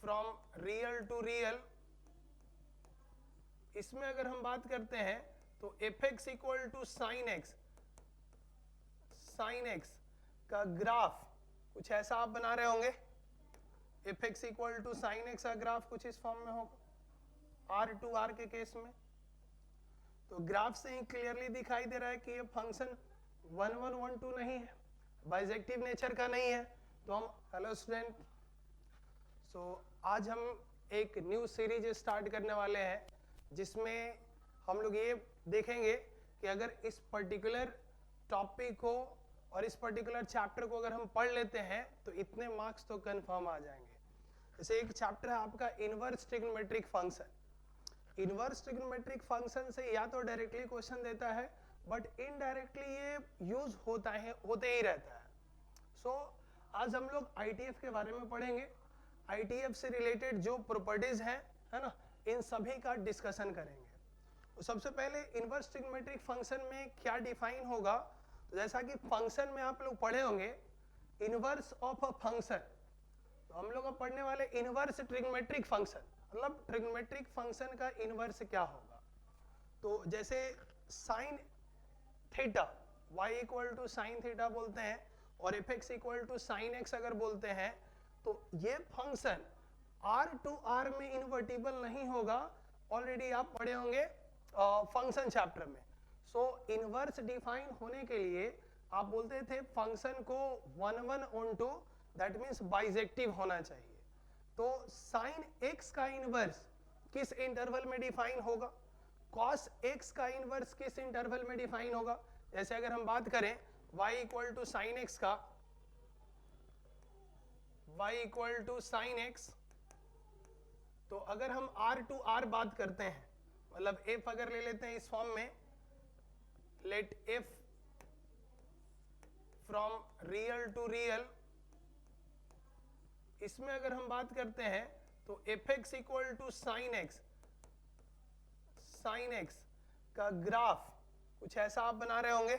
From real to real, इसमें अगर हम बात करते हैं तो F x equal to sine x का ग्राफ कुछ ऐसा आप बना रहे होंगे। F x equal to sine x का ग्राफ कुछ इस फॉर्म में होगा आर टू आर के केस में। तो ग्राफ से ही क्लियरली दिखाई दे रहा है कि ये फंक्शन 1 1 1 2 नहीं है, बाइजेक्टिव नेचर का नहीं है। तो हम हेलो स्टूडेंट, आज हम एक न्यू सीरीज स्टार्ट करने वाले हैं जिसमें हम लोग ये देखेंगे कि अगर इस पर्टिकुलर टॉपिक को और इस पर्टिकुलर चैप्टर को अगर हम पढ़ लेते हैं तो इतने मार्क्स तो कंफर्म आ जाएंगे। जैसे एक चैप्टर है आपका inverse trigonometric function. Inverse trigonometric function से या तो डायरेक्टली क्वेश्चन देता है बट इनडायरेक्टली ये यूज होते ही रहता है। आज हम लोग आईटीएफ के बारे में पढ़ेंगे। आईटीएफ से रिलेटेड जो प्रॉपर्टीज है ना, इन सभी का डिस्कशन करेंगे। तो सबसे पहले इनवर्स ट्रिग्नोमेट्रिक फंक्शन में क्या डिफाइन होगा, तो जैसा कि फंक्शन में आप लोग पढ़े होंगे इनवर्स ऑफ अ फंक्शन, तो हम लोग अब पढ़ने वाले इनवर्स ट्रिग्नोमेट्रिक फंक्शन, मतलब ट्रिग्नोमेट्रिक फंक्शन का इनवर्स क्या होगा। तो जैसे sine theta y equal to sine theta बोलते हैं और F x equal to sine X अगर बोलते हैं तो ये फंक्शन r टू r में इन्वर्टिबल नहीं होगा। ऑलरेडी आप पढ़े होंगे फंक्शन चैप्टर में। इनवर्स डिफाइन होने के लिए आप बोलते थे फंक्शन को 1 1 onto, that means bijective होना चाहिए। तो साइन x का इनवर्स किस इंटरवल में डिफाइन होगा, cos x का इनवर्स किस इंटरवल में डिफाइन होगा। जैसे अगर हम बात करें y equal to sine x का, y equal to sine X, तो अगर हम r टू r बात करते हैं, मतलब f अगर ले लेते हैं इस फॉर्म में, let f from real to real, इसमें अगर हम बात करते हैं तो F x equal to sine x का ग्राफ कुछ ऐसा आप बना रहे होंगे।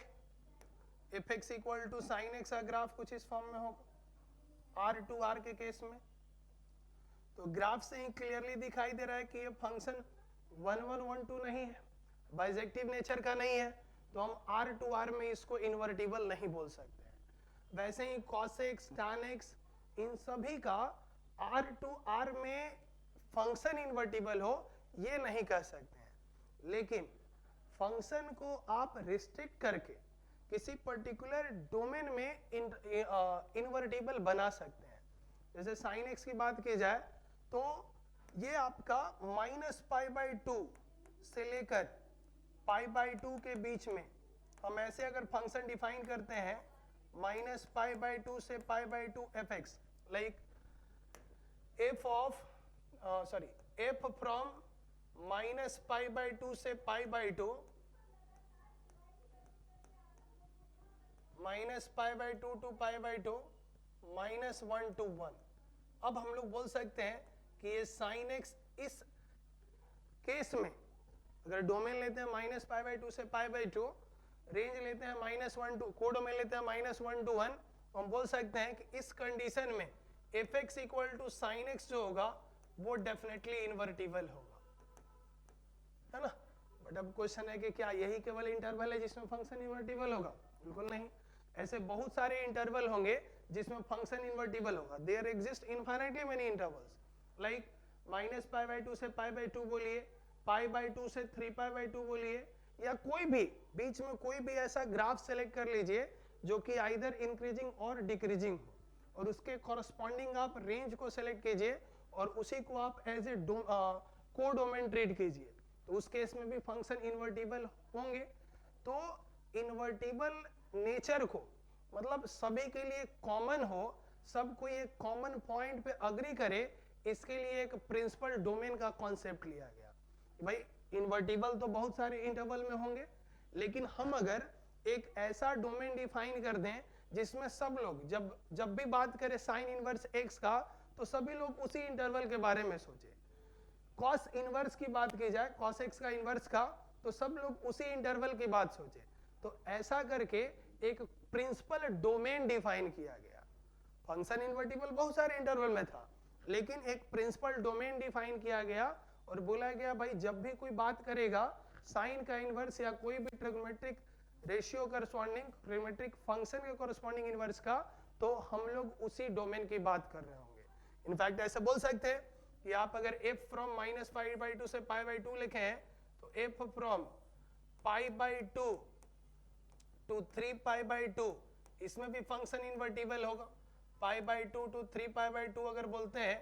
F x equal to sine x का ग्राफ कुछ इस फॉर्म में होगा आर टू आर के केस में। तो ग्राफ से ही क्लियरली दिखाई दे रहा है कि ये फंक्शन 1 1 1 2 नहीं है, बाइजेक्टिव नेचर का नहीं है। तो हम आर टू आर में इसको इन्वर्टिबल नहीं बोल सकते हैं। वैसे ही cos x, tan x, इन सभी का r टू r में फंक्शन इन्वर्टिबल हो ये नहीं कह सकते हैं, लेकिन फंक्शन को आप रिस्ट्रिक्ट करके किसी पर्टिकुलर डोमेन में इन्वर्टिबल बना सकते हैं। जैसे sin x की बात की जाए तो ये आपका -π/2 से लेकर π/2 के बीच में हम ऐसे अगर फंक्शन डिफाइन करते हैं -π/2 से π/2 f x, like f from -π/2 से π/2, -π/2 टू π/2, -1 to 1। अब हम लोग बोल सकते हैं कि ये sin x इस केस में अगर डोमेन लेते हैं -π/2 से π/2, रेंज लेते हैं -1 टू, कोडोमेन लेते हैं -1 to 1, तो हम बोल सकते हैं कि इस कंडीशन में F x equal to sine X जो होगा वो डेफिनेटली इन्वर्टिबल होगा, है ना। बट अब क्वेश्चन है कि क्या यही केवल इंटरवल है जिसमें फंक्शन इन्वर्टिबल होगा? बिल्कुल नहीं। ऐसे बहुत सारे इंटरवल होंगे जिसमें फंक्शन इन्वर्टिबल होगा। There exist infinitely many intervals, like -π/2 से π/2 बोलिए, π/2 से 3π/2 बोलिए, या कोई भी बीच में कोई भी ऐसा ग्राफ सेलेक्ट कर लीजिए जो कि आइदर इंक्रीजिंग और डिक्रीजिंग हो, और उसके कॉरस्पॉन्डिंग आप रेंज को सेलेक्ट कीजिए और उसी को आप एज ए कोडोमेन ट्रीट कीजिए, तो उस केस में भी फंक्शन इन्वर्टिबल होंगे। तो इन्वर्टिबल नेचर को मतलब सभी के लिए कॉमन हो, सब कोई एक कॉमन पॉइंट पे अग्री करे, इसके लिए एक प्रिंसिपल डोमेन का कॉन्सेप्ट लिया गया। भाई इन्वर्टिबल तो बहुत सारे इंटरवल में होंगे, लेकिन हम अगर एक ऐसा डोमेन डिफाइन कर दें जिसमें सब लोग जब भी बात करें साइन इनवर्स एक्स का, तो सभी लोग उसी इंटरवल के बारे में सोचे। कॉस इनवर्स की बात की जाए, कॉस एक्स का इनवर्स का, तो सब लोग उसी इंटरवल की बात सोचे। तो ऐसा करके एक प्रिंसिपल डोमेन डिफाइन किया गया। फंक्शन इन्वर्टिबल बहुत सारे इंटरवल में था, लेकिन एक प्रिंसिपल डोमेन डिफाइन किया गया और बोला गया भाई जब भी कोई बात करेगा साइन का इनवर्स या कोई भी trigonometric ratio corresponding trigonometric function के करस्पॉन्डिंग इनवर्स का, तो हम लोग उसी डोमेन की बात कर रहे होंगे। इनफैक्ट ऐसे बोल सकते हैं कि आप अगर f फ्रॉम -π/2 से π/2 लिखे हैं तो f फ्रॉम π/2 टू 3π/2 इसमें भी फंक्शन इन्वर्टिबल होगा। π/2 टू 3π/2 अगर बोलते हैं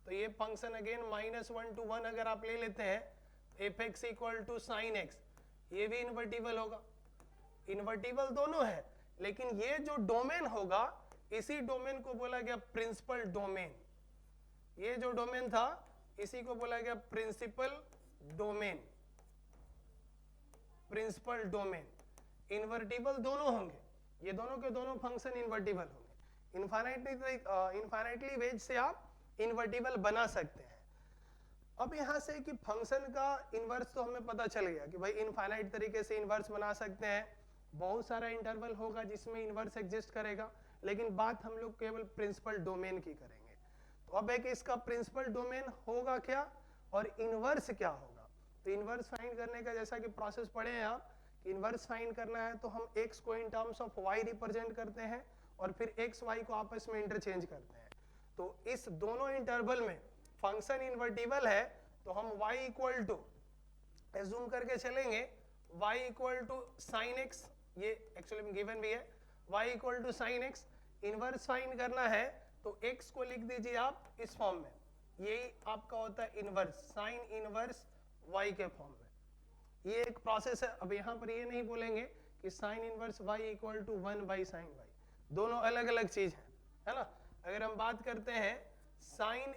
तो ये फंक्शन अगेन -1 to 1 अगर आप ले लेते हैं fx equal to sine X, ये भी इन्वर्टिबल होगा। इन्वर्टिबल दोनों है, लेकिन ये जो डोमेन होगा इसी डोमेन को बोला गया प्रिंसिपल डोमेन। ये जो डोमेन था इसी को बोला गया principal domain. Principal domain invertible दोनों होंगे, ये दोनों के दोनों फंक्शन इन्वर्टिबल होंगे। इनफाइनाइटली वेज से आप इन्वर्टिबल बना सकते हैं। अब यहाँ से कि फंक्शन का इनवर्स तो हमें पता चल गया कि भाई इनफाइनाइट तरीके से इनवर्स बना सकते हैं, बहुत सारा इंटरवल होगा जिसमें इनवर्स एग्जिस्ट करेगा, लेकिन बात हम लोग केवल प्रिंसिपल डोमेन की करेंगे। तो अब एक इसका प्रिंसिपल डोमेन होगा क्या और इनवर्स क्या होगा। तो इनवर्स फाइंड करने का जैसा कि प्रोसेस पढ़े हैं आप, इनवर्स फाइंड करना है तो हम x को in terms of y represent करते हैं और फिर x y को आपस में इंटरचेंज करते हैं। तो इस दोनों इंटरवल में फंक्शन इन्वर्टिबल है तो हम y इक्वल टू एज्यूम करके चलेंगे y equal to sine x, ये एक्चुअली गिवन भी है, y equal to sine x। Inverse find करना है तो x को लिख दीजिए आप इस फॉर्म में, यही आपका होता है इनवर्स, साइन इनवर्स y के फॉर्म में। ये एक प्रोसेस है। अब यहाँ पर ये नहीं बोलेंगे कि sine inverse y equal to 1/sin y, दोनों अलग अलग चीज है ना। अगर हम बात करते हैं साइन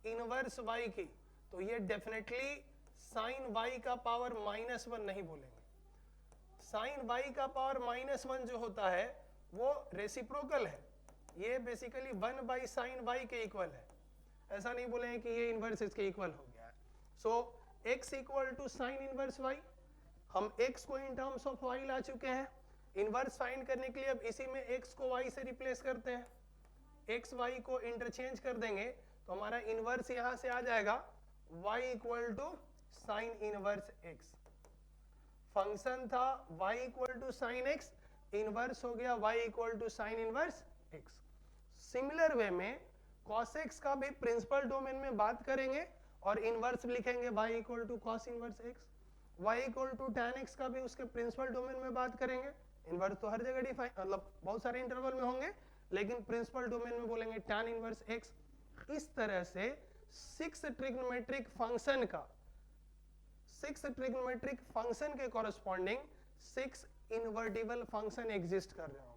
इनवर्स y की तो ये डेफिनेटली साइन y का पावर -1 नहीं बोलेंगे। साइन y का पावर -1 जो होता है वो रेसिप्रोकल है, ये बेसिकली 1/sin y के इक्वल है। ऐसा नहीं बोलेंगे कि ये इनवर्स इसके इक्वल हो गया है। So x equal to sine inverse y, हम x को इन टर्म्स ऑफ y ला चुके हैं। इनवर्स फाइंड करने के लिए अब इसी में x को y से रिप्लेस करते हैं, x y को इंटरचेंज कर देंगे तो हमारा इनवर्स यहाँ से आ जाएगा y equal to sine inverse x। Function था y equal to sine x, inverse हो गया y equal to sine inverse x। Similar way में cos x का भी प्रिंसिपल डोमेन में बात करेंगे और इनवर्स लिखेंगे y equal to cos inverse x। y equal to tan x का भी उसके प्रिंसिपल डोमेन में बात करेंगे। इनवर्स तो हर जगह डिफाइन, मतलब बहुत सारे इंटरवल में होंगे, लेकिन प्रिंसिपल डोमेन में बोलेंगे tan इनवर्स x। इस तरह से 6 ट्रिग्नोमेट्रिक फंक्शन का, 6 ट्रिग्नोमेट्रिक फंक्शन के कॉरस्पॉन्डिंग 6 इन्वर्टिबल फंक्शन एग्जिस्ट कर रहे होंगे।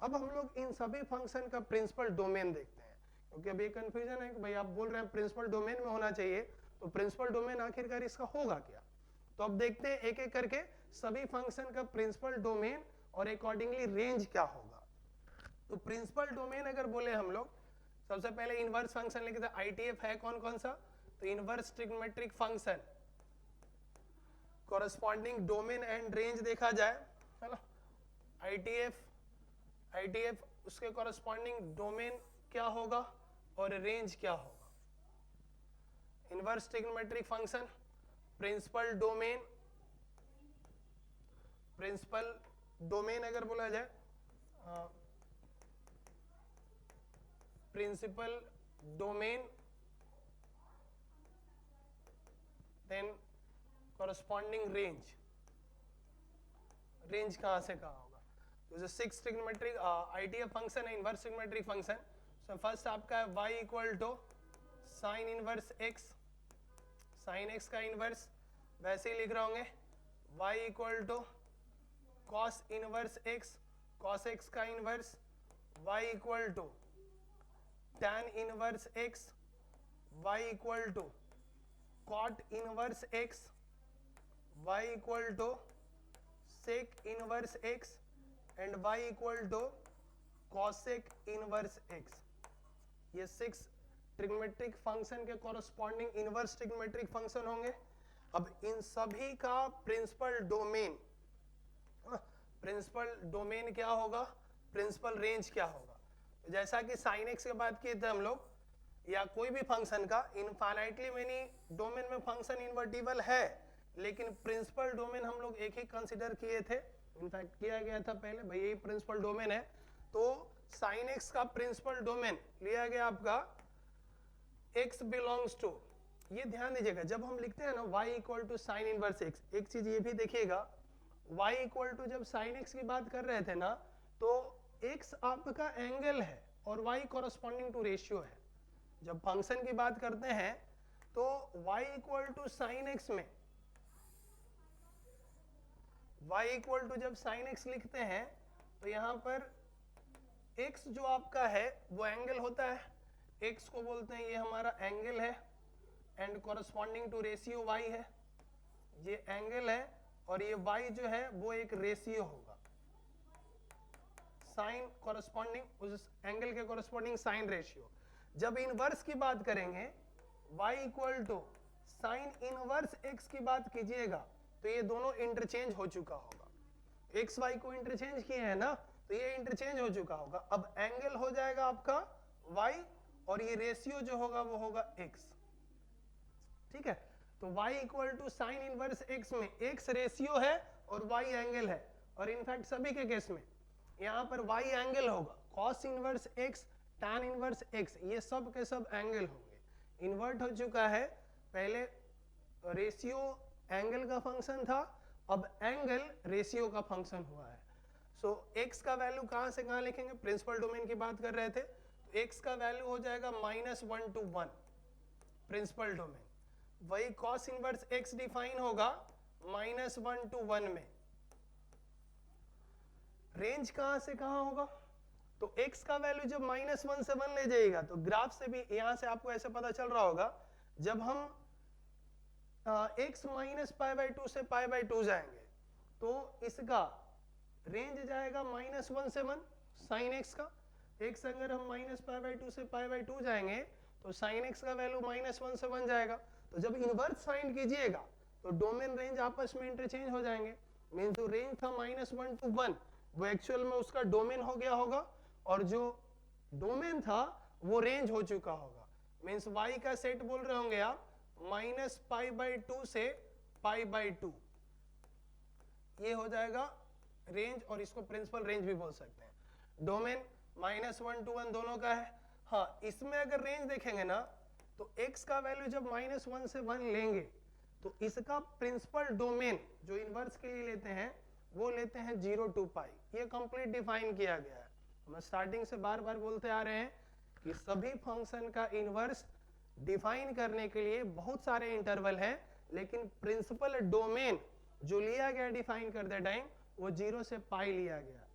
अब हम लोग इन सभी फंक्शन का प्रिंसिपल डोमेन देखते हैं, क्योंकि अभी कंफ्यूजन है कि भाई आप बोल रहे हैं प्रिंसिपल डोमेन में होना चाहिए, तो प्रिंसिपल डोमेन आखिरकार इसका होगा क्या। तो अब देखते हैं एक एक करके सभी फंक्शन का प्रिंसिपल डोमेन और अकॉर्डिंगली रेंज क्या होगा। तो प्रिंसिपल डोमेन अगर बोले हम लोग, सबसे पहले इनवर्स फंक्शन लिखते हैं। ITF है कौन कौन सा, तो inverse trigonometric function, corresponding domain and range देखा जाए, है ना। ITF उसके कॉरस्पॉन्डिंग डोमेन क्या होगा और रेंज क्या होगा। Inverse trigonometric function principal domain अगर बोला जाए, principal domain, then corresponding range. Range कहां से कहां होगा, तो जो 6 ट्रिग्नोमेट्रिक ITF फंक्शन है, inverse trigonometric function. So first आपका है y equal to sine inverse x, sign x का इनवर्स वैसे ही लिख रहे होंगे, y equal to cos inverse x, cos x का inverse, y equal to tan inverse x, y equal to cot inverse x, y equal to sec inverse x and y equal to cosec inverse x। ये 6 trigonometric function के corresponding inverse trigonometric function होंगे। अब इन सभी का principal domain क्या होगा, principal range क्या होगा। तो जैसा कि साइन एक्स की बात किए थे हम लोग, या कोई भी फंक्शन का इनफाइनाइटली मेनी डोमेन में फंक्शन इन्वर्टिबल है, लेकिन प्रिंसिपल डोमेन हम लोग एक ही कंसीडर किए थे, इनफैक्ट किया गया था पहले, भाई यही प्रिंसिपल डोमेन है। तो साइन एक्स का प्रिंसिपल डोमेन लिया गया आपका x बिलोंग्स टू, ये ध्यान दीजिएगा जब हम लिखते हैं ना y equal to sine inverse x, एक चीज ये भी देखिएगा, y इक्वल टू जब साइन x की बात कर रहे थे ना, तो x आपका एंगल है और y कॉरस्पॉन्डिंग टू रेशियो है। जब फंक्शन की बात करते हैं तो y equal to sine X में, y इक्वल टू जब साइन एक्स लिखते हैं तो यहाँ पर x जो आपका है वो एंगल होता है, x को बोलते हैं ये हमारा एंगल है and corresponding to ratio y है, ये एंगल है और ये y जो है वो एक रेशियो होगा, साइन कॉरस्पॉन्डिंग उस एंगल के कॉरस्पॉन्डिंग साइन रेशियो। जब इनवर्स की बात करेंगे y equal to sine inverse x की बात कीजिएगा तो ये दोनों इंटरचेंज हो चुका होगा, x y को इंटरचेंज किए हैं ना, तो ये इंटरचेंज हो चुका होगा। अब एंगल हो जाएगा आपका y और ये रेशियो जो होगा वो होगा x, ठीक है। तो y equal to sine inverse x में x रेशियो है और y एंगल है, और इनफैक्ट सभी के केस में यहाँ पर y एंगल होगा, cos inverse x, tan inverse x, ये सब के सब एंगल होंगे। इन्वर्ट हो चुका है, पहले रेशियो एंगल का फंक्शन था, अब एंगल रेशियो का फंक्शन हुआ है। सो x का वैल्यू कहाँ से कहाँ लिखेंगे, प्रिंसिपल डोमेन की बात कर रहे थे, तो x का वैल्यू हो जाएगा -1 to 1 प्रिंसिपल डोमेन, वही cos इनवर्स x डिफाइन होगा -1 to 1 में। रेंज कहाँ से कहाँ होगा, तो x का वैल्यू जब -1 से 1 ले जाएगा तो ग्राफ से भी यहाँ से आपको ऐसे पता चल रहा होगा, जब हम x -π/2 से π/2 जाएंगे तो इसका रेंज जाएगा -1 से 1 साइन x का, x अगर हम -π/2 से π/2 जाएंगे तो साइन x का वैल्यू -1 से 1 जाएगा। तो जब इनवर्स फाइंड कीजिएगा तो डोमेन रेंज आपस में इंटरचेंज हो जाएंगे, मींस जो रेंज था -1 to 1 वो एक्चुअल में उसका डोमेन हो गया होगा, और जो डोमेन था वो रेंज हो चुका होगा, मींस y का सेट बोल रहे होंगे आप -π/2 से π/2, ये हो जाएगा रेंज, और इसको प्रिंसिपल रेंज भी बोल सकते हैं। डोमेन -1 to 1 दोनों का है। हाँ, इसमें अगर रेंज देखेंगे ना तो x का वैल्यू जब -1 से 1 लेंगे तो इसका प्रिंसिपल डोमेन जो इनवर्स के लिए लेते हैं वो लेते हैं 0 to π, ये कंप्लीट डिफाइन किया गया है। हम स्टार्टिंग से बार बार बोलते आ रहे हैं कि सभी फंक्शन का इनवर्स डिफाइन करने के लिए बहुत सारे इंटरवल हैं, लेकिन प्रिंसिपल डोमेन जो लिया गया डिफाइन करते टाइम वो 0 से π लिया गया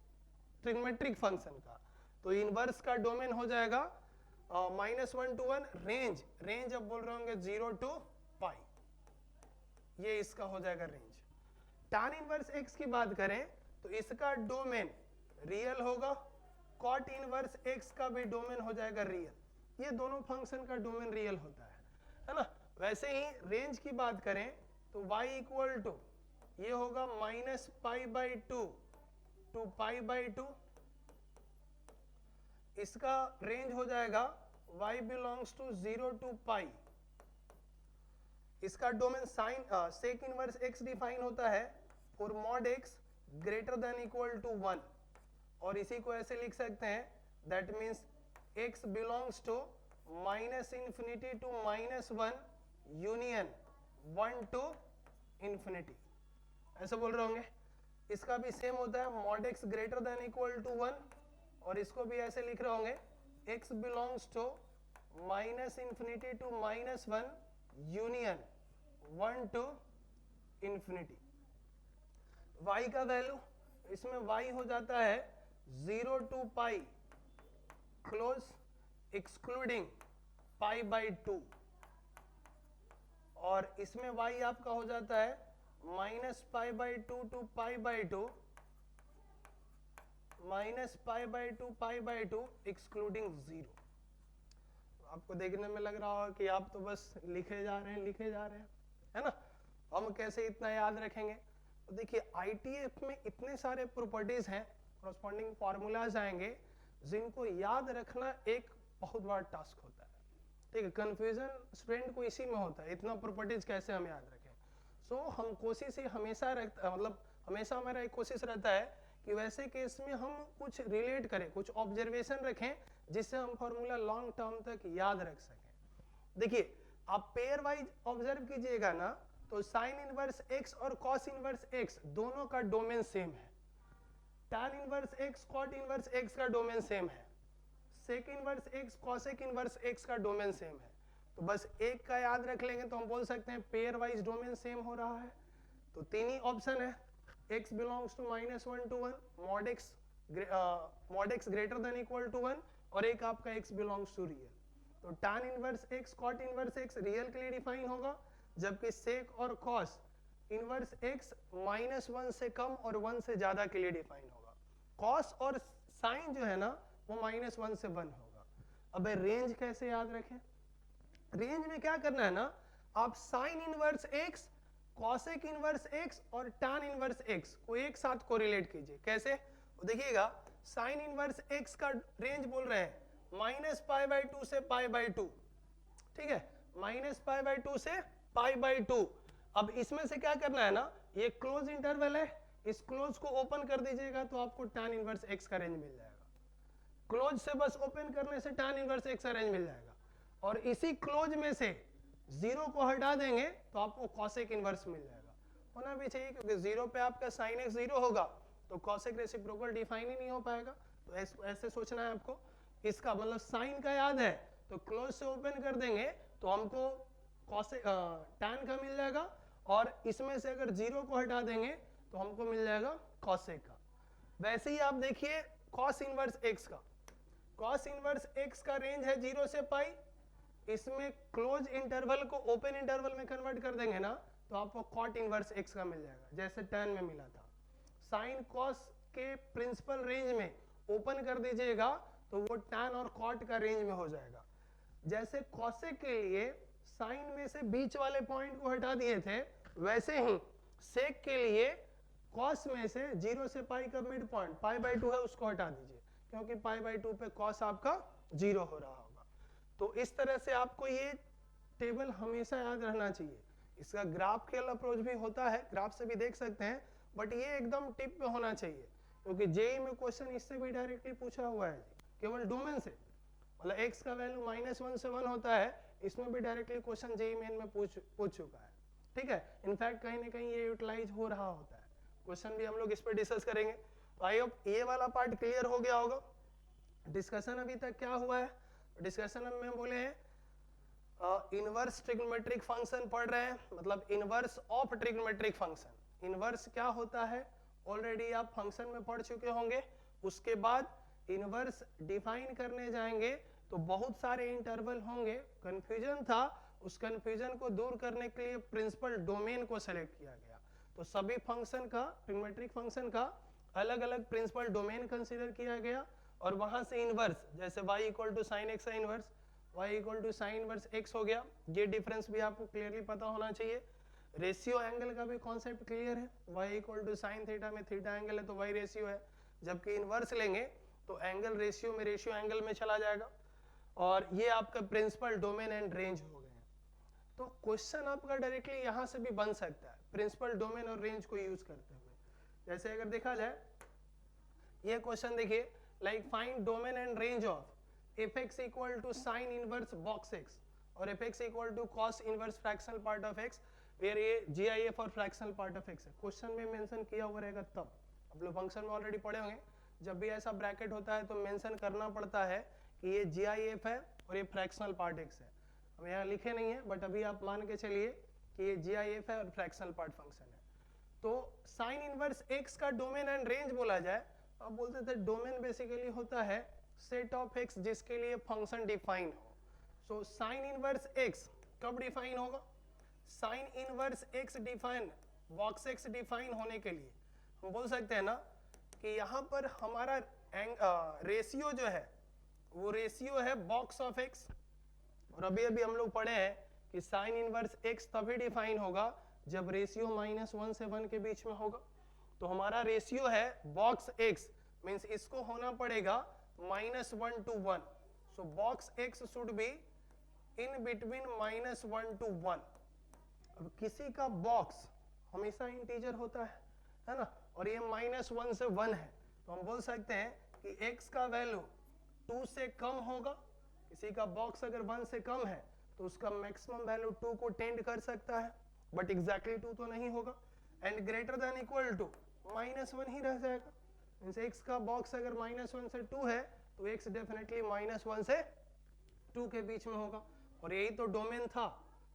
ट्रिग्नोमेट्रिक फंक्शन का। तो इनवर्स का डोमेन हो जाएगा -1 to 1, रेंज अब बोल रहे होंगे 0 to π, ये इसका हो जाएगा रेंज। tan इनवर्स x की बात करें तो इसका डोमेन रियल होगा, cot इनवर्स x का भी डोमेन हो जाएगा रियल, ये दोनों फंक्शन का डोमेन रियल होता है ना। वैसे ही रेंज की बात करें तो y इक्वल टू ये होगा -π/2 to π/2, इसका रेंज हो जाएगा y बिलोंग्स टू 0 to π, इसका domain sine sec inverse x define होता है for mod x greater than equal to 1, और इसी को ऐसे लिख सकते हैं that means x belongs to -∞ to -1 union 1 to ∞, ऐसे बोल रहे होंगे। इसका भी सेम होता है mod x greater than equal to 1, और इसको भी ऐसे लिख रहे होंगे x belongs to -∞ to -1 union 1 to ∞। y का वैल्यू इसमें y हो जाता है 0 to π क्लोज एक्सक्लूडिंग π/2, और इसमें y आपका हो जाता है -π/2 to π/2, -π/2 π/2 एक्सक्लूडिंग 0। आपको देखने में लग रहा होगा कि आप तो बस लिखे जा रहे हैं, है ना, हम कैसे इतना याद रखेंगे। तो देखिए ITF में इतने सारे प्रॉपर्टीज हैं, कॉरस्पॉन्डिंग फार्मूलाज आएंगे जिनको याद रखना एक बहुत बड़ा टास्क होता है। ठीक है, कंफ्यूजन स्टूडेंट को इसी में होता है, इतना प्रॉपर्टीज कैसे हम याद रखें। सो हम कोशिश हमेशा रखता, मतलब हमेशा हमारा एक कोशिश रहता है कि वैसे केस में हम कुछ रिलेट करें, कुछ ऑब्जर्वेशन रखें जिससे हम फॉर्मूला लॉन्ग टर्म तक याद रख सकें। देखिए आप पेयर वाइज ऑब्जर्व कीजिएगा ना, तो साइन इनवर्स एक्स और कॉस इनवर्स एक्स दोनों का डोमेन सेम है, tan inverse X cot inverse x का डोमेन सेम है, sec inverse X cosec inverse x का डोमेन सेम है। तो बस एक का याद रख लेंगे तो हम बोल सकते हैं पेयर वाइज डोमेन सेम हो रहा है। तो तीन ही ऑप्शन है, x belongs to -1 to 1, mod x greater than equal to 1, और एक आपका x बिलोंग्स टू रियल। तो tan inverse x cot inverse x real के लिए डिफाइन होगा, जबकि सेक और कॉस इनवर्स x -1 से कम और 1 से ज्यादा के लिए डिफाइन होगा। कॉस और साइन जो है ना वो -1 से 1 होगा। अब रेंज कैसे याद रखें? रेंज में क्या करना है ना, आप sign inverse x, cosec inverse x और tan इनवर्स x को एक साथ कोरिलेट कीजिए। कैसे? देखिएगा साइन इनवर्स x का रेंज बोल रहे हैं -π/2 से π/2, ठीक है, -π/2 से π/2। अब इसमें से क्या करना है ना, ये क्लोज इंटरवल है, इस क्लोज को ओपन कर दीजिएगा तो आपको tan इनवर्स x का रेंज मिल जाएगा। क्लोज से बस ओपन करने से tan इनवर्स x का रेंज मिल जाएगा, और इसी क्लोज में से 0 को हटा देंगे तो आपको कॉसेक इनवर्स मिल जाएगा। होना भी चाहिए, क्योंकि 0 पे आपका sin x 0 होगा तो कॉसेक रेसिप्रोकल डिफाइन ही नहीं हो पाएगा। तो ऐसे सोचना है आपको। इसका मतलब साइन का याद है तो क्लोज से ओपन कर देंगे तो हमको कॉसेक tan का मिल जाएगा, और इसमें से अगर 0 को हटा देंगे तो हमको मिल जाएगा कॉसेक का। वैसे ही आप देखिए कॉस इनवर्स x का, कॉस इनवर्स x का रेंज है 0 से पाई, इसमें क्लोज इंटरवल को ओपन इंटरवल में कन्वर्ट कर देंगे ना तो आपको कॉट इनवर्स x का मिल जाएगा, जैसे tan में मिला था। साइन कॉस के प्रिंसिपल रेंज में ओपन कर दीजिएगा तो वो tan और कॉट का रेंज में हो जाएगा। जैसे कॉसेक के लिए साइन में से बीच वाले पॉइंट को हटा दिए थे, वैसे ही सेक के लिए कॉस में से 0 से पाई का मिड पॉइंट π/2 है उसको हटा दीजिए, क्योंकि π/2 पे कॉस आपका 0 हो रहा होगा। तो इस तरह से आपको ये टेबल हमेशा याद रहना चाहिए। इसका ग्राफ खेल अप्रोच भी होता है, ग्राफ से भी देख सकते हैं, बट ये एकदम टिप पे होना चाहिए, क्योंकि जेई में क्वेश्चन इससे भी डायरेक्टली पूछा हुआ है केवल डोमेन से, मतलब x का वैल्यू -1 से 1 होता है, इसमें भी डायरेक्टली क्वेश्चन जेई मेन में पूछ चुका है, ठीक है। इनफैक्ट कहीं ना कहीं ये यूटिलाइज हो रहा होता है, क्वेश्चन भी हम लोग इस पर डिस्कस करेंगे। तो आई होप ये वाला पार्ट क्लियर हो गया होगा। डिस्कशन अभी तक क्या हुआ है, डिस्कशन में बोले हैं इनवर्स ट्रिग्नोमेट्रिक फंक्शन पढ़ रहे हैं, मतलब inverse of trigonometric function. Inverse क्या होता है ऑलरेडी आप फंक्शन में पढ़ चुके होंगे। उसके बाद इनवर्स डिफाइन करने जाएंगे तो बहुत सारे इंटरवल होंगे, कंफ्यूजन था, उस कंफ्यूजन को दूर करने के लिए प्रिंसिपल डोमेन को सेलेक्ट किया गया। तो सभी फंक्शन का, ट्रिग्नोमेट्रिक फंक्शन का अलग अलग प्रिंसिपल डोमेन कंसीडर किया गया, और वहां से इनवर्स, जैसे y equal to sine x है inverse, y equal to sine inverse x हो गया। ये डिफरेंस भी आपको क्लियरली पता होना चाहिए। रेशियो एंगल का भी कॉन्सेप्ट क्लियर है, y equal to sine theta में थीटा एंगल है तो y रेशियो है, जबकि इनवर्स लेंगे तो एंगल रेशियो में रेशियो एंगल में चला जाएगा। और ये आपका प्रिंसिपल डोमेन एंड रेंज हो गए। तो क्वेश्चन आपका डायरेक्टली यहाँ से भी बन सकता है प्रिंसिपल डोमेन और रेंज को यूज करते हुए। जैसे अगर देखा जाए ये क्वेश्चन देखिए, like find domain and range of fx equal to sine inverse box x और fx equal to cos inverse fractional part of x, फिर ये GIF और फ्रैक्शनल पार्ट ऑफ x है। क्वेश्चन में मेंशन किया हुआ रहेगा तब, आप लोग फंक्शन में ऑलरेडी पढ़े होंगे, जब भी ऐसा ब्रैकेट होता है तो मेंशन करना पड़ता है कि ये GIF है और ये फ्रैक्शनल पार्ट x है। हम यहाँ लिखे नहीं है, बट अभी आप मान के चलिए कि ये GIF है और फ्रैक्शनल पार्ट फंक्शन है। तो साइन इनवर्स x का डोमेन एंड रेंज बोला जाए, अब बोलते थे डोमेन बेसिकली होता है सेट ऑफ x जिसके लिए फंक्शन डिफाइन हो। सो साइन इनवर्स x कब डिफाइन होगा? Sign inverse x define, box x define होने के लिए हम बोल सकते हैं ना कि यहाँ पर हमारा रेशियो जो है वो रेशियो है बॉक्स ऑफ x, और अभी अभी हम लोग पढ़े हैं कि साइन इनवर्स x तभी डिफाइन होगा जब रेशियो -1 से 1 के बीच में होगा। तो हमारा रेशियो है बॉक्स x, मींस इसको होना पड़ेगा -1 to 1। So box x should be in between -1 to 1। अब किसी का बॉक्स हमेशा इंटीजर होता है ना, और ये -1 से 1 है, तो हम बोल सकते हैं कि x का वैल्यू 2 से कम होगा। किसी का बॉक्स अगर 1 से कम है तो उसका मैक्सिमम वैल्यू 2 को टेंड कर सकता है, बट एग्जैक्टली 2 तो नहीं होगा। And greater than equal to -1 ही रह जाएगा। मींस x का बॉक्स अगर -1 से 2 है तो x डेफिनेटली -1 से 2 के बीच में होगा। और यही तो डोमेन था,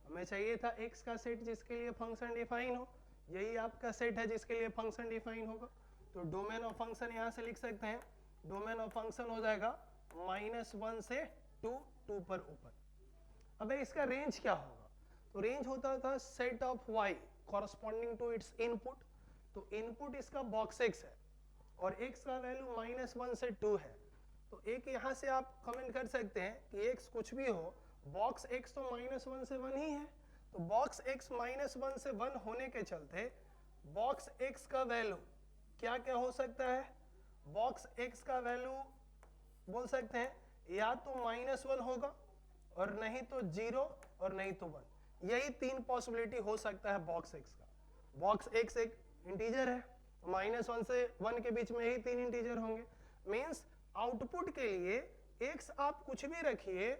हमें चाहिए था x का सेट जिसके लिए फंक्शन डिफाइन हो, यही आपका सेट है जिसके लिए फंक्शन डिफाइन होगा। तो डोमेन ऑफ फंक्शन यहाँ से लिख सकते हैं, डोमेन ऑफ फंक्शन हो जाएगा -1 से 2 पर ऊपर। अब इसका रेंज क्या होगा? तो रेंज होता था set of y corresponding to its input. तो इनपुट इसका बॉक्स x है और x का वैल्यू -1 से 2 है। तो एक यहाँ से आप कमेंट कर सकते हैं कि x कुछ भी हो, बॉक्स x तो -1 से 1 ही है। तो बॉक्स x -1 से 1 होने के चलते बॉक्स x का वैल्यू क्या क्या हो सकता है? बॉक्स x का वैल्यू बोल सकते हैं या तो -1 होगा और नहीं तो 0 और नहीं तो 1। यही 3 पॉसिबिलिटी हो सकता है बॉक्स x का। बॉक्स x एक इंटीजर है, -1 से 1 के बीच में ही 3 इंटीजर होंगे। मींस आउटपुट के लिए x आप कुछ भी रखिए,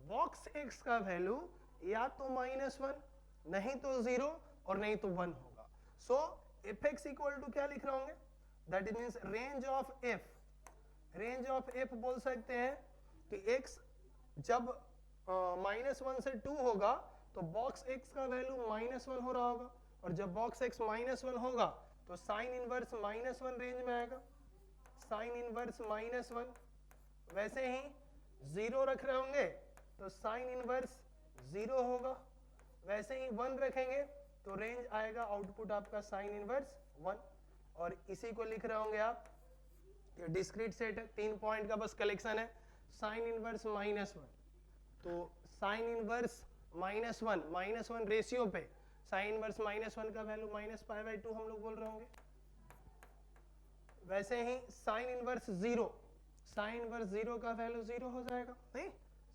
बॉक्स x का वैल्यू या तो -1 नहीं तो 0 और नहीं तो 1 होगा। सो fx इक्वल टू क्या लिख रहे होंगे? That is means range of f। Range of f बोल सकते हैं कि x जब -1 से 2 होगा तो बॉक्स x का वैल्यू -1 हो रहा होगा, और जब बॉक्स x -1 होगा तो साइन इनवर्स -1 रेंज में आएगा, साइन इनवर्स -1। वैसे ही 0 रख रहे होंगे तो साइन इनवर्स 0 होगा, वैसे ही 1 रखेंगे तो रेंज आएगा आउटपुट आपका साइन इनवर्स 1। और इसी को लिख रहे होंगे आप, ये डिस्क्रीट सेट है, 3 पॉइंट का बस कलेक्शन है, साइन इनवर्स -1। तो साइन इनवर्स -1 रेशियो पे साइन इनवर्स -1 का वैल्यू -π/2 हम लोग बोल रहे होंगे। वैसे ही साइन इनवर्स 0, साइन इनवर्स 0 का वैल्यू 0 हो जाएगा, नहीं,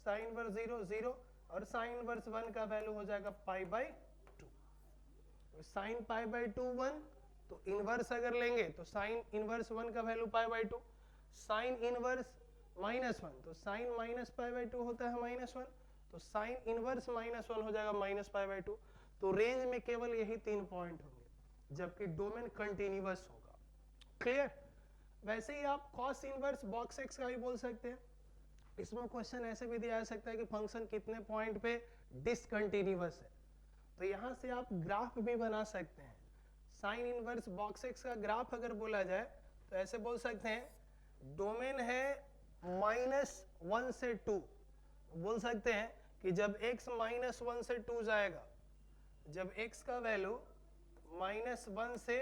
साइन इनवर्स 0 0, और साइन इनवर्स 1 का वैल्यू हो जाएगा π/2। साइन π/2 1, तो इनवर्स अगर लेंगे तो साइन इनवर्स 1 का वैल्यू π/2, साइन इनवर्स -1 तो साइन -π/2 होता है -1, तो साइन इनवर्स -1 हो जाएगा -π/2। तो रेंज में केवल यही 3 पॉइंट होंगे, जबकि डोमेन कंटिन्यूअस होगा। क्लियर? वैसे ही आप कॉस इनवर्स बॉक्स x का भी बोल सकते हैं। इसमें क्वेश्चन ऐसे भी दिया जा सकता है कि फंक्शन कितने पॉइंट पे डिसकंटिन्यूअस है, तो यहाँ से आप ग्राफ भी बना सकते हैं। साइन इनवर्स बॉक्स x का ग्राफ अगर बोला जाए तो ऐसे बोल सकते हैं, डोमेन है -1 से 2। बोल सकते हैं कि जब x -1 से 2 जाएगा, जब x का वैल्यू -1 से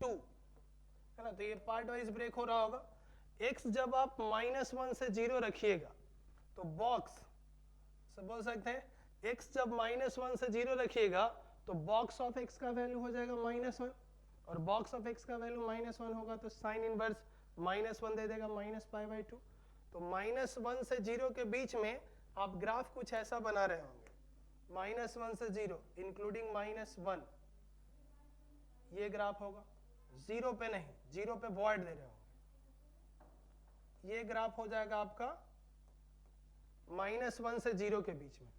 2 है ना, तो ये पार्ट वाइज ब्रेक हो रहा होगा। x जब आप -1 से 0 रखिएगा तो बॉक्स से बोल सकते हैं x जब -1 से 0 रखिएगा तो बॉक्स ऑफ x का वैल्यू हो जाएगा -1, और बॉक्स ऑफ x का वैल्यू -1 होगा तो साइन इनवर्स -1 दे देगा -π/2। तो -1 से 0 के बीच में आप ग्राफ कुछ ऐसा बना रहे होंगे, -1 से 0 इंक्लूडिंग -1, ये ग्राफ होगा। 0 पे नहीं, 0 पे वॉइड दे रहे होंगे, ये ग्राफ हो जाएगा आपका -1 से 0 के बीच में।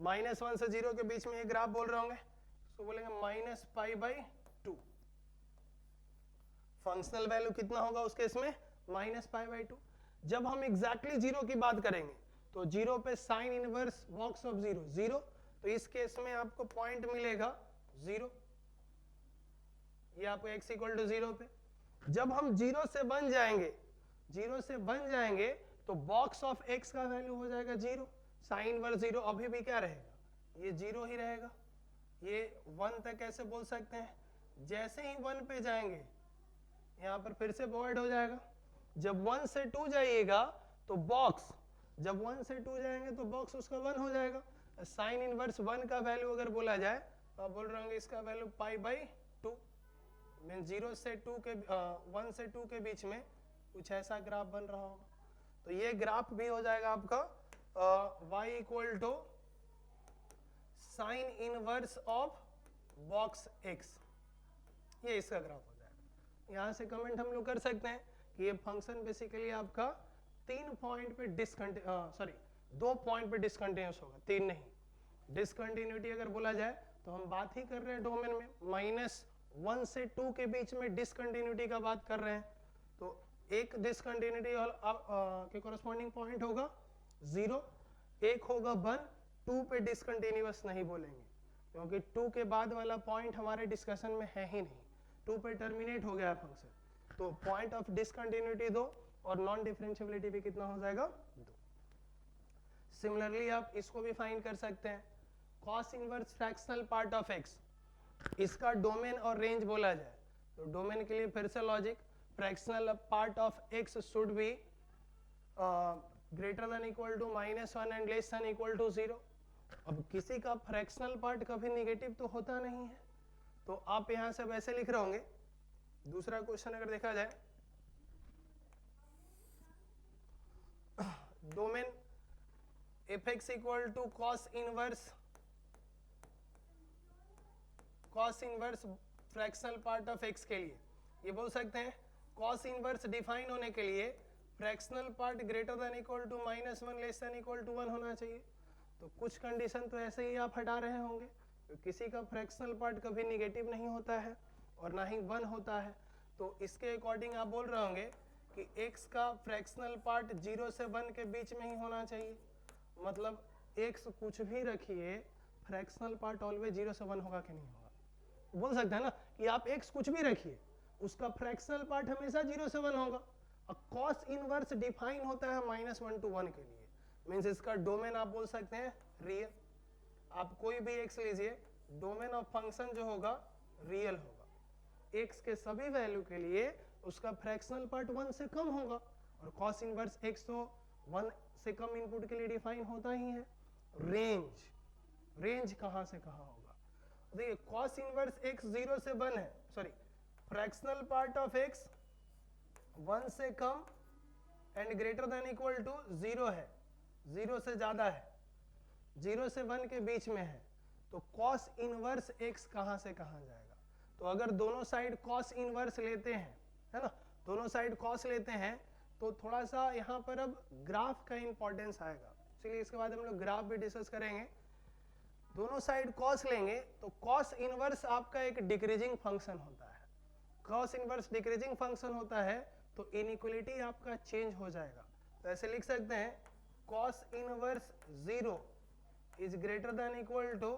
-1 से 0 के बीच में ये ग्राफ बोल रहे होंगे, तो बोलेंगे -π/2। फंक्शनल वैल्यू कितना होगा उस केस में? -π/2। जब हम एग्जैक्टली 0 की बात करेंगे तो 0 पे साइन इनवर्स बॉक्स ऑफ 0 0, तो इस केस में आपको पॉइंट मिलेगा 0, ये आपको x इक्वल टू 0 पे। जब हम 0 से बन जाएंगे, 0 से बन जाएंगे तो बॉक्स ऑफ x का वैल्यू हो जाएगा 0, साइन इनवर्स 0 अभी भी क्या रहेगा? ये 0 ही रहेगा। ये 1 तक कैसे बोल सकते हैं? जैसे ही 1 पे जाएंगे यहाँ पर फिर से वॉइड हो जाएगा। जब 1 से 2 जाइएगा तो बॉक्स, जब 1 से 2 जाएंगे तो बॉक्स उसका 1 हो जाएगा। साइन इनवर्स 1 का वैल्यू अगर बोला जाए तो आप बोल रहे होंगे इसका वैल्यू π/2। मीन 0 से 2 के 1 से 2 के बीच में कुछ ऐसा ग्राफ बन रहा होगा। तो ये ग्राफ भी हो जाएगा आपका y equal to sine inverse of box X, ये इसका ग्राफ हो जाएगा। यहाँ से कमेंट हम लोग कर सकते हैं कि ये फंक्शन बेसिकली आपका 3 पॉइंट पे सॉरी 2 पॉइंट पे डिसकंटिन्यूस होगा, 3 नहीं। डिसकंटिन्यूटी अगर बोला जाए तो हम बात ही कर रहे हैं डोमेन में -1 से 2 के बीच में डिसकंटिन्यूटी का बात कर रहे हैं। तो एक डिसकंटिन्यूटी के कोरस्पॉन्डिंग पॉइंट होगा 0, एक होगा 1, 2 पे डिसकंटिन्यूअस नहीं बोलेंगे क्योंकि 2 के बाद वाला पॉइंट हमारे डिस्कशन में है ही नहीं, 2 पे टर्मिनेट हो गया फंक्शन। तो पॉइंट ऑफ डिसकंटिन्यूटी 2 और नॉन डिफरेंशिएबिलिटी भी कितना हो जाएगा 2। सिमिलरली आप इसको भी फाइंड कर सकते हैं, cos inverse fractional part of x, इसका डोमेन और रेंज बोला जाए तो डोमेन के लिए फिर से logic, fractional part of x should be greater than equal to -1 and less than equal to 0। अब किसी का फ्रैक्शनल पार्ट कभी नेगेटिव तो होता नहीं है, तो आप यहां से वैसे लिख रहे होंगे। दूसरा क्वेश्चन अगर देखा जाए, domain fx equal to cos inverse fractional part of x के लिए ये बोल सकते हैं cos इनवर्स डिफाइन होने के लिए fractional part greater than equal to -1 less than equal to 1 होना चाहिए। तो कुछ कंडीशन तो ऐसे ही आप हटा रहे होंगे, तो किसी का फ्रैक्शनल पार्ट कभी नेगेटिव नहीं होता है और ना ही 1 होता है। तो इसके अकॉर्डिंग आप बोल रहे होंगे कि x का फ्रैक्शनल पार्ट 0 से 1 के बीच में ही होना चाहिए। मतलब x कुछ भी रखिए, फ्रैक्शनल पार्ट ऑलवेज 0 से 1 होगा कि नहीं होगा। बोल सकते हैं ना कि आप x कुछ भी रखिए, उसका फ्रैक्शनल पार्ट हमेशा 0 से 1 होगा। और cos इनवर्स डिफाइन होता है -1 to 1 के लिए, मीन्स इसका डोमेन आप बोल सकते हैं रियल। आप कोई भी x लीजिए, डोमेन ऑफ फंक्शन जो होगा रियल होगा, x के सभी वैल्यू के लिए उसका फ्रैक्शनल पार्ट 1 से कम होगा। और cos इनवर्स x तो 1 से कम इनपुट के लिए डिफाइन होता ही है। रेंज कहां से कहां होगा, देखिए cos इनवर्स x 0 से 1 है, sorry fractional part of x 1 से कम and greater than equal to 0 है, 0 से ज्यादा है, 0 से 1 के बीच में है। तो cos इनवर्स x कहां से कहां जाएगा। तो अगर दोनों साइड cos इनवर्स लेते हैं, है ना, दोनों साइड cos लेते हैं तो थोड़ा सा यहाँ पर अब ग्राफ का इंपॉर्टेंस आएगा। चलिए इसके बाद हम लोग ग्राफ भी डिस्कस करेंगे। दोनों साइड cos लेंगे तो cos इनवर्स आपका एक डिक्रीजिंग फंक्शन होता है। cos इनवर्स डिक्रीजिंग फंक्शन होता है तो इनइक्वालिटी आपका चेंज हो जाएगा। तो ऐसे लिख सकते हैं cos inverse 0 is greater than equal to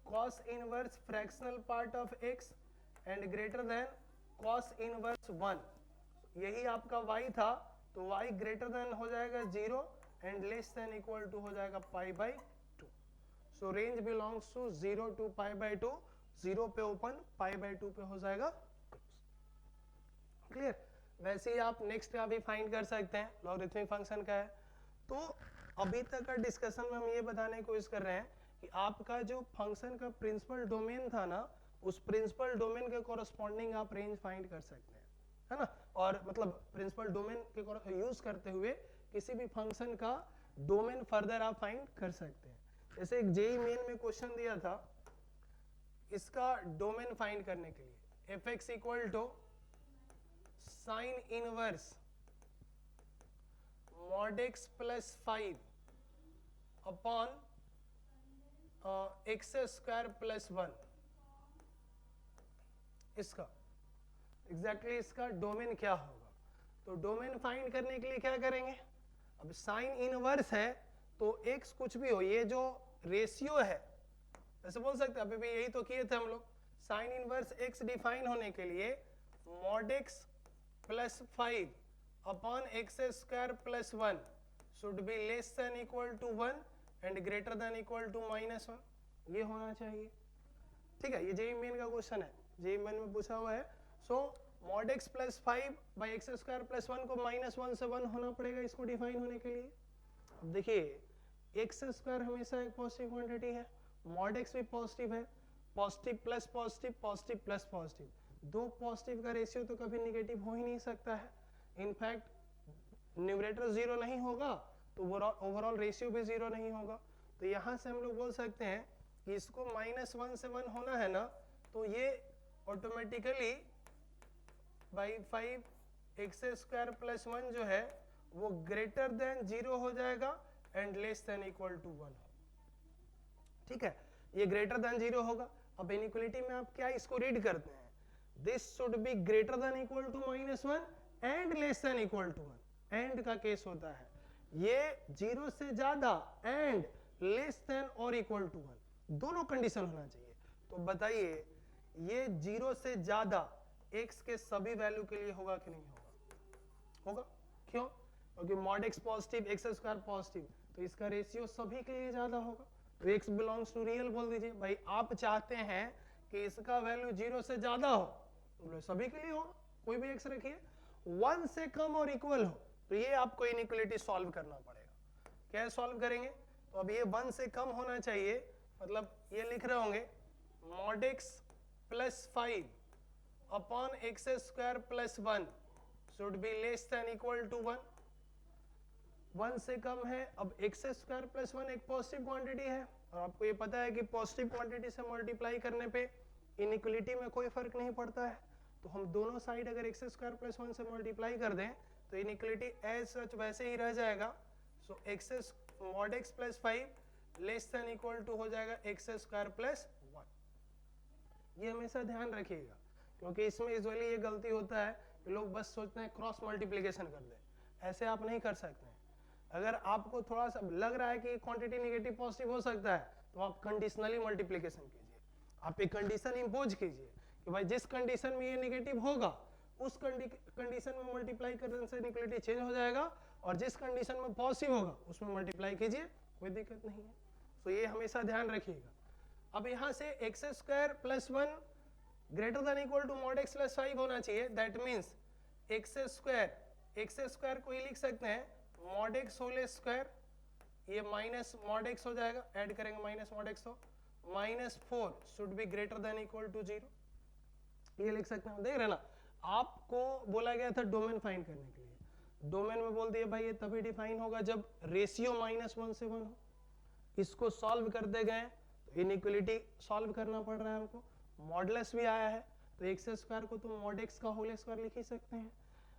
cos inverse fractional part of x and greater than cos inverse 1। यही आपका y था, तो y ग्रेटर देन हो जाएगा 0 and less than equal to हो जाएगा π/2। So range belongs to 0 to π/2, 0 पे open, π/2 पे हो जाएगा क्लियर। वैसे ही आप नेक्स्ट का भी फाइंड कर सकते हैं, लॉगरिथमिक फंक्शन का है। तो अभी तक का डिस्कशन में हम ये बताने की कोशिश कर रहे हैं कि आपका जो फंक्शन का प्रिंसिपल डोमेन था ना, उस प्रिंसिपल डोमेन के कोरस्पॉन्डिंग आप रेंज फाइंड कर सकते हैं, है ना। और मतलब प्रिंसिपल डोमेन के यूज करते हुए किसी भी फंक्शन का डोमेन फर्दर आप फाइंड कर सकते हैं। जैसे एक जेईई मेन में क्वेश्चन दिया था, इसका डोमेन फाइंड करने के लिए fx equal to sine inverse mod x plus 5 upon x square plus 1, इसका एग्जैक्टली इसका डोमेन क्या होगा। तो डोमेन फाइंड करने के लिए क्या करेंगे, अब साइन इनवर्स है तो x कुछ भी हो, ये जो रेशियो है ऐसे बोल सकते हैं, अभी भी यही तो किए थे हम लोग। साइन इनवर्स x डिफाइन होने के लिए mod x plus 5 upon x square plus 1 should be less than equal to 1 and greater than equal to -1, ये होना चाहिए। ठीक है, ये जेईई मेन का क्वेश्चन है, जेईई मेन में पूछा हुआ है। So mod x plus 5 by x square plus 1 को -1 से 1 होना पड़ेगा इसको डिफाइन होने के लिए। अब देखिए एक्स स्क्वायर हमेशा एक पॉजिटिव क्वांटिटी है, mod x भी पॉजिटिव है, positive plus positive, positive plus positive, दो पॉजिटिव का रेशियो तो कभी नेगेटिव हो ही नहीं सकता है। इनफैक्ट न्यूमरेटर 0 नहीं होगा तो ओवरऑल रेशियो भी 0 नहीं होगा। तो यहाँ से हम लोग बोल सकते हैं कि इसको -1 से 1 होना है ना, तो ये ऑटोमेटिकली बाई 5x² + 1 जो है वो ग्रेटर देन 0 हो जाएगा and less than equal to 1 हो। ठीक है, ये ग्रेटर देन 0 होगा। अब इनइक्वालिटी में आप क्या इसको रीड करते हैं, this should be greater than equal to -1 and less than equal to 1। And का केस होता है ये 0 से ज्यादा एंड लेस देन और इक्वल टू 1 दोनों कंडीशन होना चाहिए। तो बताइए ये 0 से ज्यादा x के सभी वैल्यू के लिए होगा कि नहीं होगा? होगा। क्यों? क्योंकि mod x positive x² positive, तो इसका रेशियो सभी के लिए ज्यादा होगा। तो x बिलोंग्स टू रियल बोल दीजिए। भाई आप चाहते हैं कि इसका वैल्यू 0 से ज्यादा हो, तो सभी के लिए होगा, कोई भी x रखिए। 1 से कम और इक्वल हो तो ये आपको इनइक्वालिटी सॉल्व करना पड़ेगा। क्या सॉल्व करेंगे? तो अब ये 1 से कम होना चाहिए, मतलब ये लिख रहे होंगे mod x + 5 upon x² + 1 should be less than equal to 1। 1 से कम है। अब x² + 1 एक पॉजिटिव क्वांटिटी है और आपको ये पता है कि पॉजिटिव क्वांटिटी से मल्टीप्लाई करने पे इनइक्वालिटी में कोई फर्क नहीं पड़ता है। तो हम दोनों साइड अगर x² + 1 से मल्टीप्लाई कर दें तो इनइक्वालिटी एज सच वैसे ही रह जाएगा। So mod x + 5 less than equal to हो जाएगा x² + 1। ये हमेशा ध्यान रखिएगा क्योंकि इसमें यूजुअली ये गलती होता है कि लोग बस सोचते हैं क्रॉस मल्टीप्लिकेशन कर दें। ऐसे आप नहीं कर सकते हैं। अगर आपको थोड़ा सा लग रहा है कि क्वांटिटी नेगेटिव पॉजिटिव हो सकता है तो आप कंडीशनली मल्टीप्लिकेशन कीजिए। आप एक कंडीशन इंपोज कीजिए कि भाई जिस कंडीशन में ये नेगेटिव होगा उस कंडीशन में मल्टीप्लाई करने से इनइक्वालिटी चेंज हो जाएगा, और जिस कंडीशन में पॉजिटिव होगा उसमें मल्टीप्लाई कीजिए, कोई दिक्कत नहीं है। तो ये हमेशा ध्यान रखिएगा। अब यहाँ से x² + 1 greater than equal to mod x + 5 होना चाहिए। दैट मीन्स x² को ही लिख सकते हैं mod x होल स्क्वायर, ये माइनस mod x हो जाएगा, ऐड करेंगे माइनस mod x हो, -4 should be greater than equal to 0। ये लिख सकते हैं। देख रहे ना, आपको बोला गया था डोमेन फाइंड करने के लिए, डोमेन में बोल दिए भाई ये तभी डिफाइन होगा जब रेशियो -1 से 1 हो। इसको सॉल्व करते गए तो इनइक्वालिटी सॉल्व करना पड़ रहा है हमको। मॉडुलस भी आया है तो x² को तो mod x का होल स्क्वायर लिख ही सकते हैं।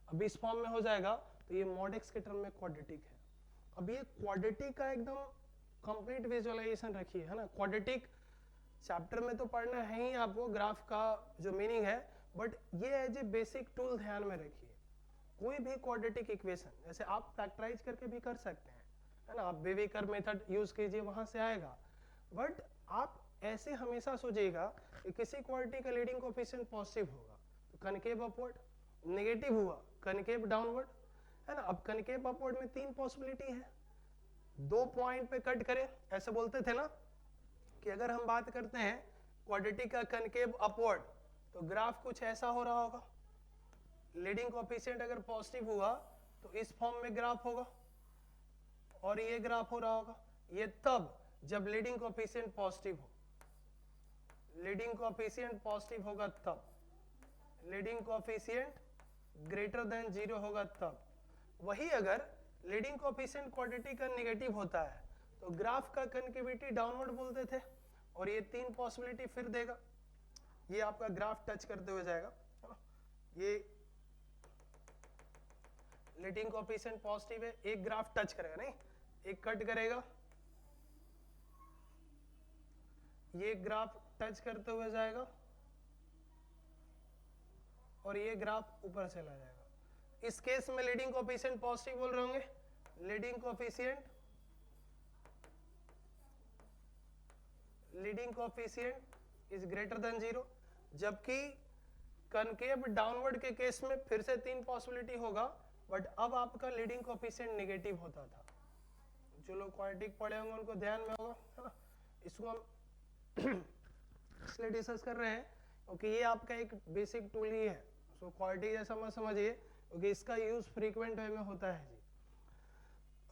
अब इस फॉर्म में हो जाएगा तो ये mod x के टर्म में क्वाड्रेटिक है। अब ये क्वाड्रेटिक का एकदम कंप्लीट विजुअलाइजेशन रखिए, है ना। क्वाड्रेटिक चैप्टर में तो पढ़ना है ही आपको, ग्राफ का जो मीनिंग है, बट ये एज ए बेसिक टूल ध्यान में रखिए। कोई भी क्वाड्रेटिक इक्वेशन जैसे आप फैक्टराइज करके भी कर सकते हैं, है ना, आप बेबेकर मेथड यूज कीजिए, वहां से आएगा। बट आप ऐसे हमेशा सोचिएगा कि किसी क्वाड्रेटिक का लीडिंग कोएफिशिएंट पॉजिटिव होगा तो कनकेव अपवर्ड, नेगेटिव हुआ कनकेव डाउनवर्ड, है ना। अब कनकेव अपवर्ड में 3 पॉसिबिलिटी है, 2 पॉइंट पे कट करे, ऐसे बोलते थे ना कि अगर हम बात करते हैं क्वाड्रेटिक का कनकेव अपवर्ड तो ग्राफ कुछ ऐसा हो रहा होगा। लीडिंग कोएफिशिएंट अगर पॉजिटिव हुआ तो इस फॉर्म में ग्राफ होगा और ये ग्राफ हो रहा होगा। ये तब जब लीडिंग कोएफिशिएंट पॉजिटिव हो, लीडिंग कोएफिशिएंट पॉजिटिव होगा तब, लीडिंग कोएफिशिएंट ग्रेटर देन 0 होगा तब। वही अगर लीडिंग कोएफिशिएंट क्वाड्रेटिक का नेगेटिव होता है तो ग्राफ का कनकेविटी डाउनवर्ड बोलते थे, और ये 3 पॉसिबिलिटी फिर देगा। ये आपका ग्राफ टच करते हुए जाएगा, ये लीडिंग कोएफिशिएंट पॉजिटिव है, एक ग्राफ टच करेगा, नहीं एक कट करेगा, ये ग्राफ टच करते हुए जाएगा और ये ग्राफ ऊपर चला जाएगा। इस केस में लीडिंग कोएफिशिएंट पॉजिटिव बोल रहे होंगे, leading coefficient is greater than 0, जबकि कनकेव डाउनवर्ड के केस में फिर से 3 पॉसिबिलिटी होगा, बट अब आपका लीडिंग कोएफिशिएंट नेगेटिव होता था। जो लोग क्वाड्रेटिक पढ़े होंगे उनको ध्यान में होगा, है ना। इसको हम इसलिए डिस्कस कर रहे हैं क्योंकि ये आपका एक बेसिक टूल ही है। सो क्वाड्रेटिक जैसा मत समझिए क्योंकि इसका यूज फ्रीक्वेंट वे में होता है जी।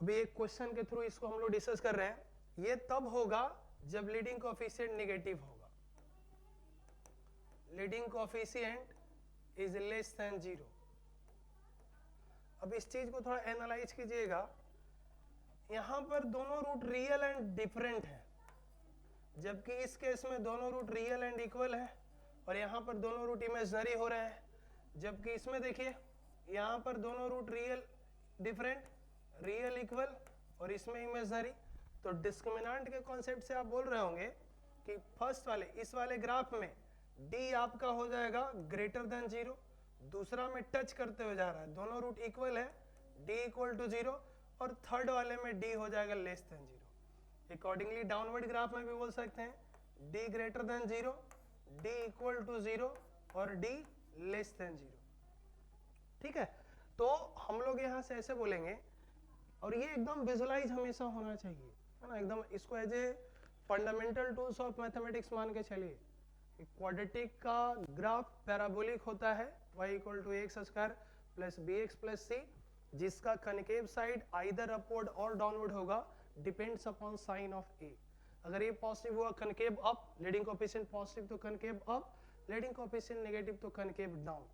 अभी एक क्वेश्चन के थ्रू इसको हम लोग डिस्कस कर रहे हैं। ये तब होगा जब लीडिंग कोएफिशिएंट नेगेटिव होगा, leading coefficient is less than 0। अब इस चीज को थोड़ा एनालाइज कीजिएगा। यहां पर दोनों रूट रियल एंड डिफरेंट है, जबकि इस केस में दोनों रूट रियल एंड इक्वल है और यहाँ पर दोनों रूट इमेजनरी हो रहे हैं। जबकि इसमें देखिए यहाँ पर दोनों root real different, real equal और इसमें इमेजनरी। तो डिस्क्रिमिनेंट के कॉन्सेप्ट से आप बोल रहे होंगे कि फर्स्ट वाले इस वाले ग्राफ में d आपका हो जाएगा ग्रेटर देन 0, दूसरा में टच करते हुए जा रहा है, दोनों रूट इक्वल है, d इक्वल टू 0, और थर्ड वाले में d हो जाएगा less than 0। Accordingly downward graph में भी बोल सकते हैं d greater than 0, d equal to 0 और d लेस देन 0। ठीक है, तो हम लोग यहाँ से ऐसे बोलेंगे और ये एकदम विजुअलाइज हमेशा होना चाहिए, है ना, एकदम इसको as a fundamental tools of mathematics मान के चलिए। क्वाड्रेटिक का ग्राफ पैराबोलिक होता है y equal to x square plus b x plus c, जिसका कनकेव साइड आइदर अपवर्ड और डाउनवर्ड होगा, depends upon sign of a. अगर ये पॉजिटिव हुआ concave up, leading coefficient positive तो concave up, leading coefficient negative तो concave down.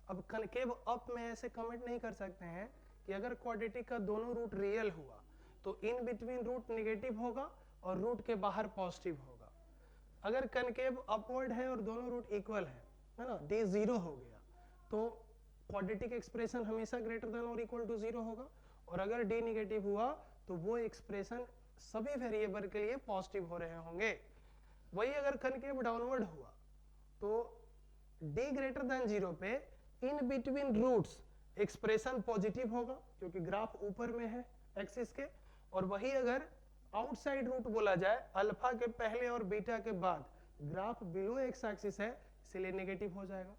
अब concave up में ऐसे कमेंट नहीं कर सकते हैं कि अगर क्वाड्रेटिक का दोनों रूट रियल हुआ तो इन बिटवीन रूट नेगेटिव होगा और रूट के बाहर पॉजिटिव होगा। अगर कनकेव अपवर्ड है और दोनों रूट इक्वल है ना, d 0 हो गया तो क्वाड्रेटिक एक्सप्रेशन हमेशा ग्रेटर देन और इक्वल टू 0 होगा, और अगर d नेगेटिव हुआ तो वो एक्सप्रेशन सभी वेरिएबल के लिए पॉजिटिव हो रहे होंगे। वही अगर कनकेव डाउनवर्ड हुआ तो d ग्रेटर देन 0 पे in between roots expression positive होगा क्योंकि ग्राफ ऊपर में है एक्सिस के, और वही अगर आउटसाइड रूट बोला जाए अल्फा के पहले और बीटा के बाद, ग्राफ बिलो एक्स एक्सिस है इसलिए नेगेटिव हो जाएगा।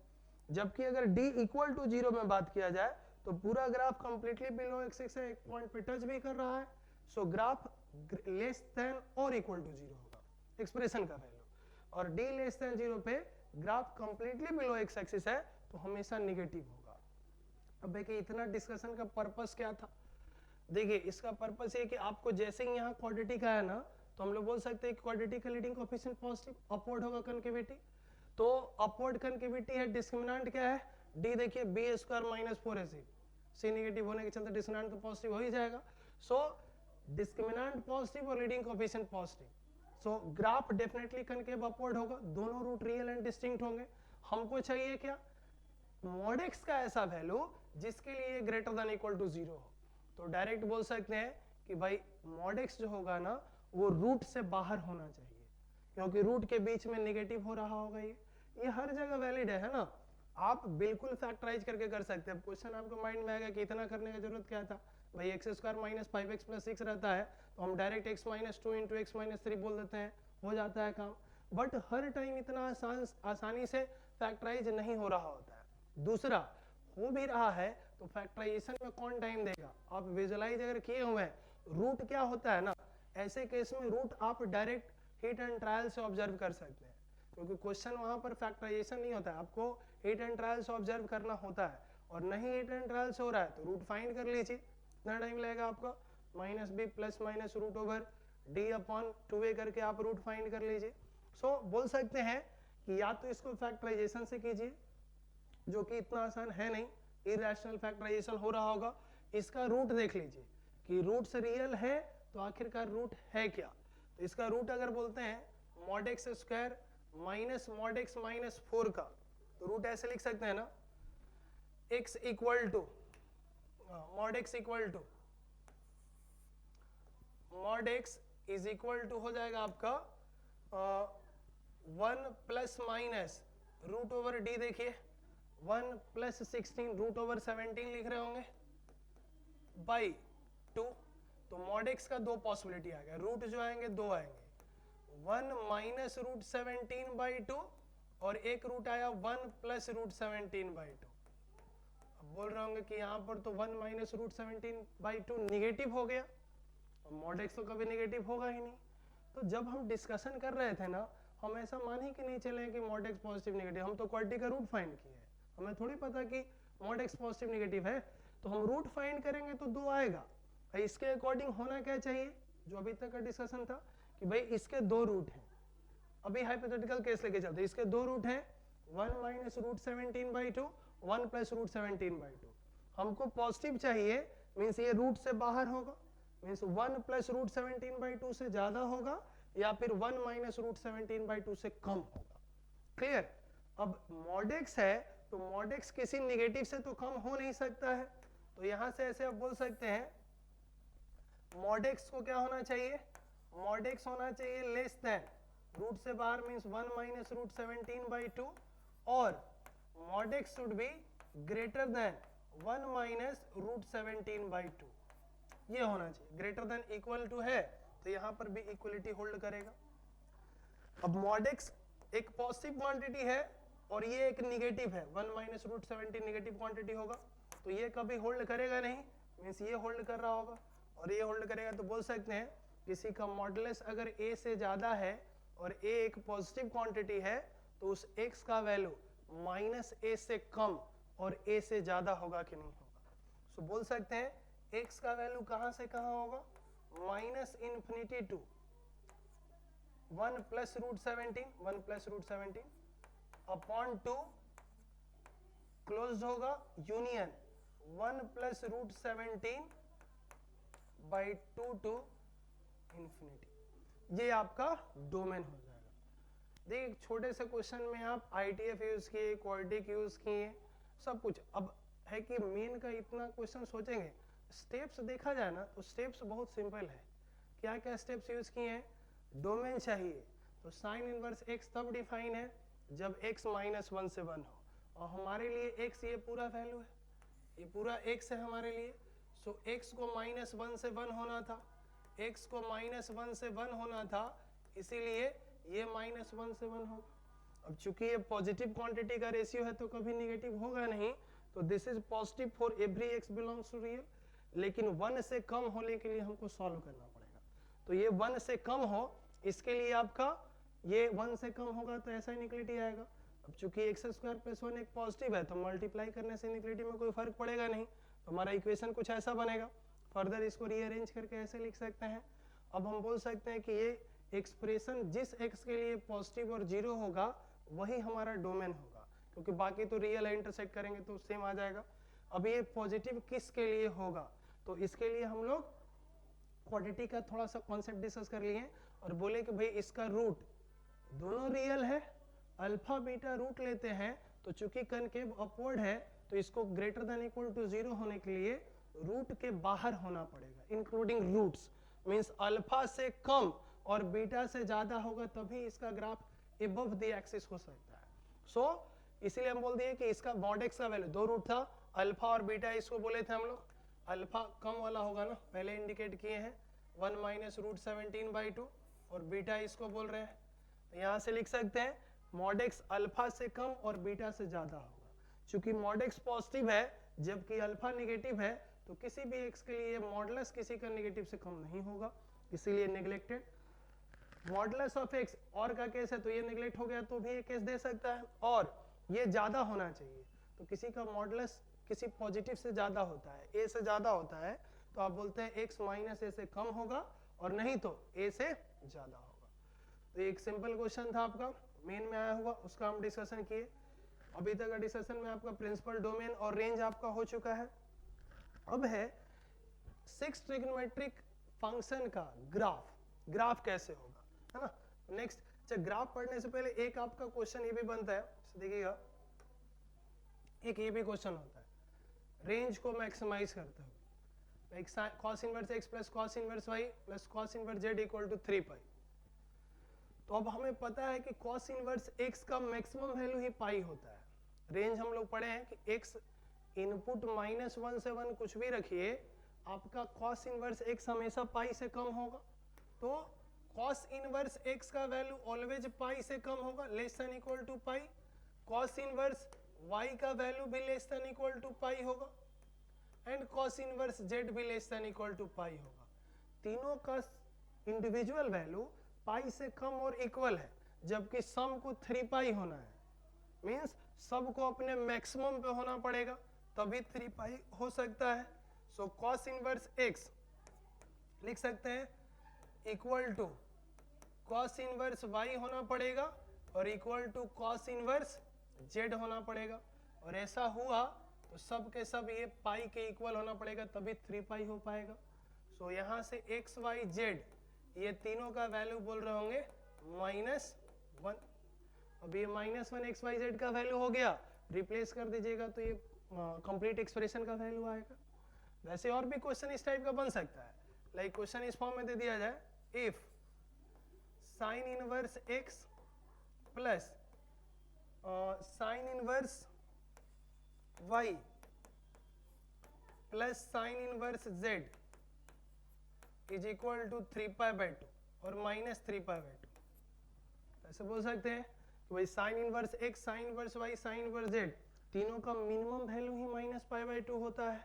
जबकि अगर d इक्वल टू 0 में बात किया जाए तो पूरा ग्राफ कंप्लीटली बिलो एक्सिस है, एक पॉइंट पे टच भी कर रहा है, सो ग्राफ लेस देन और इक्वल टू 0 होगा एक्सप्रेशन का वैल्यू, और d लेस देन 0 पे graph completely below x axis है तो हमेशा नेगेटिव होगा। अब देखिए इतना डिस्कशन का पर्पस क्या था। देखिए इसका पर्पस ये कि आपको जैसे ही यहाँ क्वाड्रेटिक आया ना तो हम लोग बोल सकते हैं कि क्वाड्रेटिक का लीडिंग कोएफिशिएंट पॉजिटिव, अपवर्ड होगा कनकेविटी, तो अपवर्ड कनकेविटी है, डिस्क्रिमिनेंट क्या है d, देखिए बी स्क्वायर माइनस 4ac, सी नेगेटिव होने के चलते डिस्क्रिमिनेंट तो पॉजिटिव हो ही जाएगा। सो डिस्क्रिमिनेंट पॉजिटिव और लीडिंग कोएफिशिएंट पॉजिटिव, सो ग्राफ डेफिनेटली कनकेव अपवर्ड होगा, दोनों रूट रियल एंड डिस्टिंक्ट होंगे। हमको चाहिए क्या, मॉड एक्स का ऐसा वैल्यू जिसके लिए ग्रेटर देन इक्वल टू 0 हो। तो डायरेक्ट बोल सकते हैं कि भाई मॉड एक्स जो होगा ना वो रूट से बाहर होना चाहिए, क्योंकि रूट के बीच में नेगेटिव हो रहा होगा। ये हर जगह वैलिड है ना, आप बिल्कुल फैक्टराइज करके कर सकते हैं। क्वेश्चन आपको माइंड में आएगा कि इतना करने की जरूरत क्या था, भाई x square minus 5x plus 6 रहता है तो हम direct x minus 2 into x minus 3 बोल देते हैं, हो जाता है काम। बट हर टाइम इतना आसानी से फैक्टराइज नहीं हो रहा होता है। दूसरा, हो भी रहा है तो फैक्टराइजेशन में कौन टाइम देगा। आप विजुअलाइज अगर किए हुए हैं, रूट क्या होता है ना, ऐसे केस में रूट आप डायरेक्ट हिट एंड ट्रायल से ऑब्जर्व कर सकते हैं, क्योंकि क्वेश्चन वहां पर फैक्टराइजेशन नहीं होता है, आपको हिट एंड ट्रायल से ऑब्जर्व करना होता है, और नहीं हिट एंड ट्रायल से हो रहा है तो रूट फाइंड कर लीजिए। कितना टाइम लगेगा आपका, minus b plus minus root over d upon 2a करके आप रूट फाइंड कर लीजिए। सो बोल सकते हैं कि या तो इसको फैक्टराइजेशन से कीजिए, जो कि इतना आसान है नहीं, इरेशनल फैक्टराइजेशन हो रहा होगा। इसका रूट देख लीजिए कि रूट से रियल है तो आखिरकार रूट है क्या। तो इसका रूट अगर बोलते हैं mod x square minus mod x minus 4 का, तो रूट ऐसे लिख सकते हैं ना, x equal to mod x equal to mod x is equal to हो जाएगा आपका 1 plus minus root over d, देखिए 1 प्लस 16 रूट ओवर 17 लिख रहे होंगे बाई 2। तो मॉड एक्स का दो पॉसिबिलिटी आ गया, रूट जो आएंगे दो आएंगे, 1 माइनस रूट 17 बाई 2 और एक रूट आया 1 प्लस रूट 17 बाई 2। अब बोल रहे होंगे कि यहाँ पर तो 1 माइनस रूट 17 बाई 2 निगेटिव हो गया, और मॉड एक्स तो कभी निगेटिव होगा ही नहीं। तो जब हम डिस्कशन कर रहे थे ना, हम ऐसा मान ही कि नहीं चले कि मॉड एक्स पॉजिटिव निगेटिव, हम तो क्वाड्रेटिक का रूट फाइंड किए हैं, हमें थोड़ी पता कि मॉड एक्स पॉजिटिव निगेटिव है। तो हम रूट फाइंड करेंगे तो 2 आएगा, इसके अकॉर्डिंग होना क्या चाहिए, जो अभी तक का डिस्कशन था कि भाई इसके 2 रूट हैं। अभी हाइपोथेटिकल केस लेके चलते हैं, इसके 2 रूट हैं, 1 minus root 17 by 2, 1 plus root 17 by 2। हमको पॉजिटिव चाहिए, मीन्स ये रूट से बाहर होगा, मीन्स 1 प्लस रूट 17 बाई 2 से ज्यादा होगा या फिर 1 माइनस रूट 17/2 से कम होगा। क्लियर? अब मॉड x है तो मॉड x किसी निगेटिव से तो कम हो नहीं सकता है, तो यहां से ऐसे आप बोल सकते हैं मॉड x को क्या होना चाहिए, मॉड x होना चाहिए लेस देन रूट से बाहर मींस 1 माइनस रूट 17/2 और mod x should be greater than 1 minus root 17/2। ये होना चाहिए, ग्रेटर देन इक्वल टू है तो यहां पर भी इक्वलिटी होल्ड करेगा। अब मॉड x एक पॉजिटिव क्वांटिटी है और ये एक निगेटिव है, 1 माइनस रूट 17 निगेटिव क्वांटिटी होगा तो ये कभी होल्ड करेगा नहीं, मीन्स ये होल्ड कर रहा होगा और ये होल्ड करेगा, तो बोल सकते हैं किसी का मॉडुलस अगर a से ज्यादा है और a एक पॉजिटिव क्वांटिटी है तो उस x का वैल्यू माइनस a से कम और a से ज्यादा होगा कि नहीं होगा। सो बोल सकते हैं x का वैल्यू कहां से कहां होगा, minus infinity to 1 plus root 17 upon 2 close होगा union 1 plus root 17 by 2 to infinity. ये आपका डोमेन हो जाएगा। देखिए एक छोटे से क्वेश्चन में आप ITF यूज किए, क्वाड्रेटिक यूज किए, सब कुछ। अब है कि मेन का इतना क्वेश्चन सोचेंगे, स्टेप्स देखा जाए ना तो स्टेप्स बहुत सिंपल है। क्या क्या स्टेप्स यूज किए हैं, डोमेन चाहिए तो साइन इनवर्स x तब डिफाइन है जब x माइनस 1 से 1 हो, और हमारे लिए x ये पूरा वैल्यू है, ये पूरा x है हमारे लिए। सो x को माइनस 1 से 1 होना था, x को माइनस 1 से 1 होना था, इसीलिए ये माइनस 1 से 1 होगा। अब चूंकि ये पॉजिटिव क्वांटिटी का रेशियो है तो कभी निगेटिव होगा नहीं, तो this is positive for every x belongs to real, लेकिन 1 से कम होने के लिए हमको सॉल्व करना पड़ेगा। तो ये 1 से कम हो, इसके लिए आपका ये 1 से कम होगा तो ऐसा इनिक्वालिटी आएगा। अब चूंकि x स्क्वायर प्लस 1 एक पॉजिटिव है तो मल्टीप्लाई करने से इनिक्वालिटी में कोई फर्क पड़ेगा नहीं, तो हमारा इक्वेशन कुछ ऐसा बनेगा। फर्दर इसको रीअरेंज करके ऐसे लिख सकते हैं। अब हम बोल सकते हैं कि ये एक्सप्रेशन जिस x के लिए पॉजिटिव और 0 होगा वही हमारा डोमेन होगा, क्योंकि बाकी तो रियल है, इंटरसेक्ट करेंगे तो सेम आ जाएगा। अब ये पॉजिटिव किसके लिए होगा, तो इसके लिए हम लोग क्वाड्रेटिक का थोड़ा सा कॉन्सेप्ट डिस्कस कर लिए और बोले कि भाई इसका रूट दोनों रियल है, अल्फा बीटा रूट लेते हैं तो चूंकि कनकेव अपवर्ड है तो इसको ग्रेटर देन इक्वल टू 0 होने के लिए रूट के बाहर होना पड़ेगा, इंक्लूडिंग रूट्स, मींस अल्फा से कम और बीटा से ज्यादा होगा तभी इसका ग्राफ एबव द एक्सिस हो सकता है। सो इसीलिए हम बोल दिए कि इसका मॉड x का वैल्यू 2 रूट था, अल्फा और बीटा इसको बोले थे हम लोग, अल्फा कम वाला होगा ना, पहले इंडिकेट किए हैं 1 माइनस रूट 17/2 और बीटा इसको बोल रहे हैं, तो यहाँ से लिख सकते हैं मॉड x अल्फा से कम और बीटा से ज्यादा होगा। चूंकि मॉड x पॉजिटिव है जबकि अल्फा नेगेटिव है तो किसी भी x के लिए मॉडुलस किसी का नेगेटिव से कम नहीं होगा, इसीलिए नेग्लेक्टेड। मॉडुलस ऑफ x और का केस है तो ये नेग्लेक्ट हो गया तो भी ये केस दे सकता है, और ये ज्यादा होना चाहिए तो किसी का मॉडुलस किसी पॉजिटिव से ज्यादा होता है, a से ज्यादा होता है तो आप बोलते हैं x माइनस a से कम होगा और नहीं तो a से ज्यादा होगा। तो एक सिंपल क्वेश्चन था आपका मेन में आया हुआ, उसका हम डिस्कशन किए। अभी तक का डिस्कशन में आपका प्रिंसिपल, डोमेन और रेंज आपका हो चुका है। अब है 6 ट्रिग्नोमेट्रिक फंक्शन का ग्राफ कैसे होगा, है ना। नेक्स्ट, अच्छा ग्राफ पढ़ने से पहले एक आपका क्वेश्चन ये भी बनता है, देखिएगा एक ये भी क्वेश्चन होता है, रेंज को मैक्सिमाइज करते हुए cos inverse x plus cos inverse y plus cos inverse z equal to 3 pi. तो अब हमें पता है कि cos इनवर्स x का मैक्सिमम वैल्यू ही पाई होता है। रेंज हम लोग पढ़े हैं कि x इनपुट -1 से 1 कुछ भी रखिए, आपका cos इनवर्स x हमेशा पाई से कम होगा, तो cos इनवर्स x का वैल्यू ऑलवेज पाई से कम होगा, less than equal to pi. cos inverse y का वैल्यू भी less than equal to pi होगा, एंड cos इनवर्स z भी less than equal to pi होगा। तीनों का इंडिविजुअल वैल्यू पाई से कम और इक्वल है, जबकि सम को 3 पाई होना है, मींस सबको अपने मैक्सिमम पे होना पड़ेगा तभी 3 पाई हो सकता है। सो cos इनवर्स x लिख सकते हैं equal to cos inverse y होना पड़ेगा और equal to cos inverse z होना पड़ेगा, और ऐसा हुआ तो सब के सब ये पाई के इक्वल होना पड़ेगा तभी 3 पाई हो पाएगा। सो यहाँ से x y z ये तीनों का वैल्यू बोल रहे होंगे -1। अब ये -1 XYZ का वैल्यू हो गया, रिप्लेस कर दीजिएगा तो ये कंप्लीट एक्सप्रेशन का वैल्यू आएगा। वैसे और भी क्वेश्चन इस टाइप का बन सकता है, लाइक क्वेश्चन इस फॉर्म में दे दिया जाए, if sine inverse x plus sine inverse y plus sine inverse z is equal to 3π/2 और -3π/2। ऐसे बोल सकते हैं कि भाई sine inverse x, sine inverse y, sine inverse z तीनों का मिनिमम वैल्यू ही -π/2 होता है।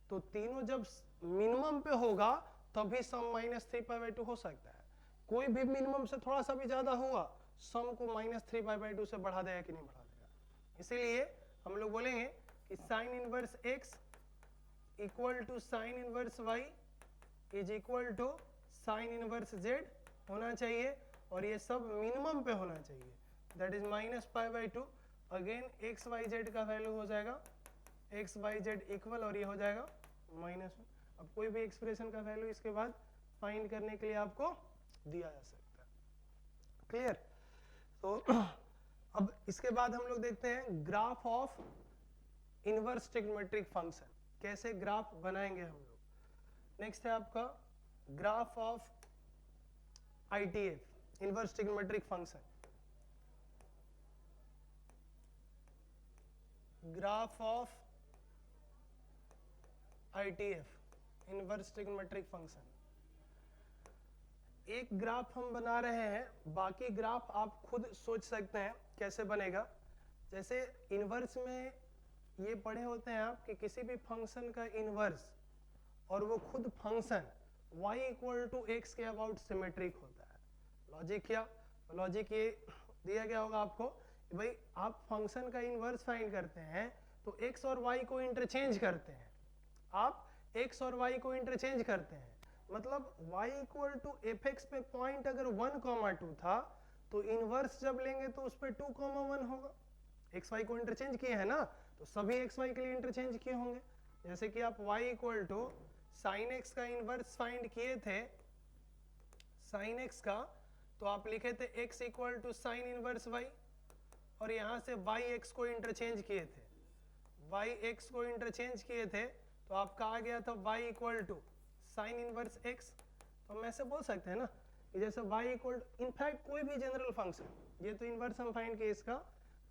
तो तीनों जब मिनिमम पे होगा तभी सम -3π/2 हो सकता है। कोई भी मिनिमम से थोड़ा सा भी ज्यादा हुआ, सम को -3π/2 से बढ़ा देगा कि नहीं बढ़ा देगा। इसीलिए हम लोग बोलेंगे कि sine inverse x equal to sine inverse y is equal to sine inverse z होना चाहिए, और ये सब मिनिमम पे होना चाहिए, that is -π/2। Again x y z का वैल्यू हो जाएगा एक्स वाई जेड इक्वल, और ये हो जाएगा -1। अब कोई भी एक्सप्रेशन का वैल्यू इसके बाद फाइंड करने के लिए आपको दिया जा सकता है। क्लियर? तो अब इसके बाद हम लोग देखते हैं graph of inverse trigonometric function, कैसे ग्राफ बनाएंगे हम लोग। नेक्स्ट है आपका graph of ITF, inverse trigonometric function. Graph of ITF, inverse trigonometric function. एक ग्राफ हम बना रहे हैं, बाकी ग्राफ आप खुद सोच सकते हैं कैसे बनेगा। जैसे इनवर्स में ये पढ़े होते हैं आप कि किसी भी फंक्शन का इनवर्स और वो खुद function y equal to x के अबाउट सिमेट्रिक होता है। लॉजिक क्या? लॉजिक ये दिया गया होगा आपको कि भाई आप फंक्शन का इनवर्स फाइंड करते हैं तो x और y को इंटरचेंज करते हैं, आप x और y को इंटरचेंज करते हैं, मतलब y इक्वल टू fx पे पॉइंट अगर 1,2 था तो इनवर्स जब लेंगे तो उस पर 2,1 होगा। x y को इंटरचेंज किए हैं ना, तो सभी x y के लिए इंटरचेंज किए होंगे। जैसे कि आप y equal to sine x का इनवर्स फाइंड किए थे, साइन x का, तो आप लिखे थे x equal to sine inverse y, और यहाँ से yx को इंटरचेंज किए थे, yx को इंटरचेंज किए थे तो आपका आ गया था y equal to sine inverse x। तो हम ऐसे बोल सकते हैं ना कि जैसे y इक्वल, इनफैक्ट कोई भी जनरल फंक्शन, ये तो इनवर्स हम फाइंड किए, इसका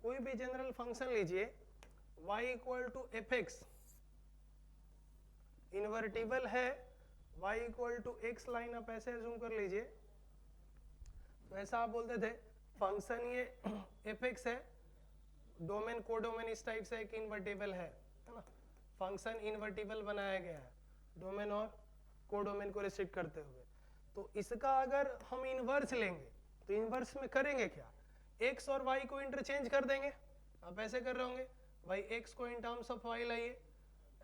कोई भी जनरल फंक्शन लीजिए, y equal to fx invertible है, y equal to x line आप ऐसे अज्यूम कर लीजिए। तो ऐसा आप बोलते थे फंक्शन ये fx है, डोमेन कोडोमेन इस टाइप से एक इन्वर्टिबल है ना, फंक्शन इन्वर्टिबल बनाया गया है डोमेन और कोडोमेन को रिस्ट्रिक्ट करते हुए। तो इसका अगर हम इनवर्स लेंगे तो इनवर्स में करेंगे क्या, x और y को इंटरचेंज कर देंगे। आप ऐसे कर रहे होंगे, भाई x को इन टर्म्स ऑफ y लाइए,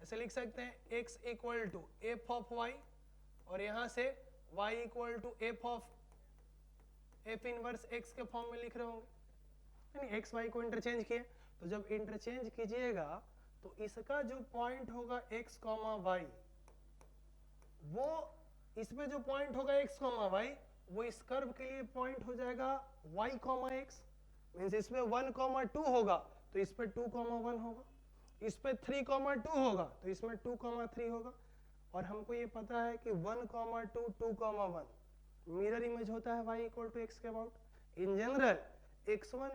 ऐसे लिख सकते हैं x equal to f of y, और यहाँ से y equal to f of f inverse x के फॉर्म में लिख रहे होंगे, यानी x y को इंटरचेंज किए। तो जब इंटरचेंज कीजिएगा तो इसका जो पॉइंट होगा x, y, वो इसमें जो पॉइंट होगा x, y, वो इस कर्व के लिए पॉइंट हो जाएगा y, x, मींस इसमें 1,2 होगा तो इस पे 2,1 होगा, इस पे 3,2 होगा तो इसमें 2,3 होगा। और हमको ये पता है कि 1,2, 2,1 मिरर इमेज होता है y इक्वल टू x के about. In general x1,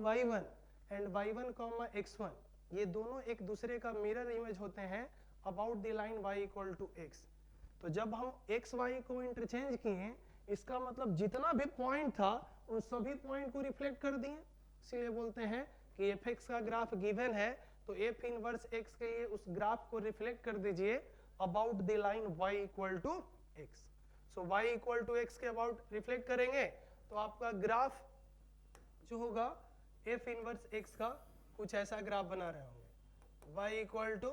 y1 and y1, x1 ये दोनों एक दूसरे का मिरर इमेज होते हैं about the line y equal to x। तो जब हम x y को इंटरचेंज किए, इसका मतलब जितना भी पॉइंट था उन सभी पॉइंट को रिफ्लेक्ट कर दिए, इसलिए बोलते हैं कि fx का ग्राफ गिवन है तो f इनवर्स x के लिए उस ग्राफ को रिफ्लेक्ट कर दीजिए about the line y equal to x। So y equal to x के अबाउट रिफ्लेक्ट करेंगे तो आपका ग्राफ जो होगा f इनवर्स x का कुछ ऐसा ग्राफ बना रहे होंगे, y equal to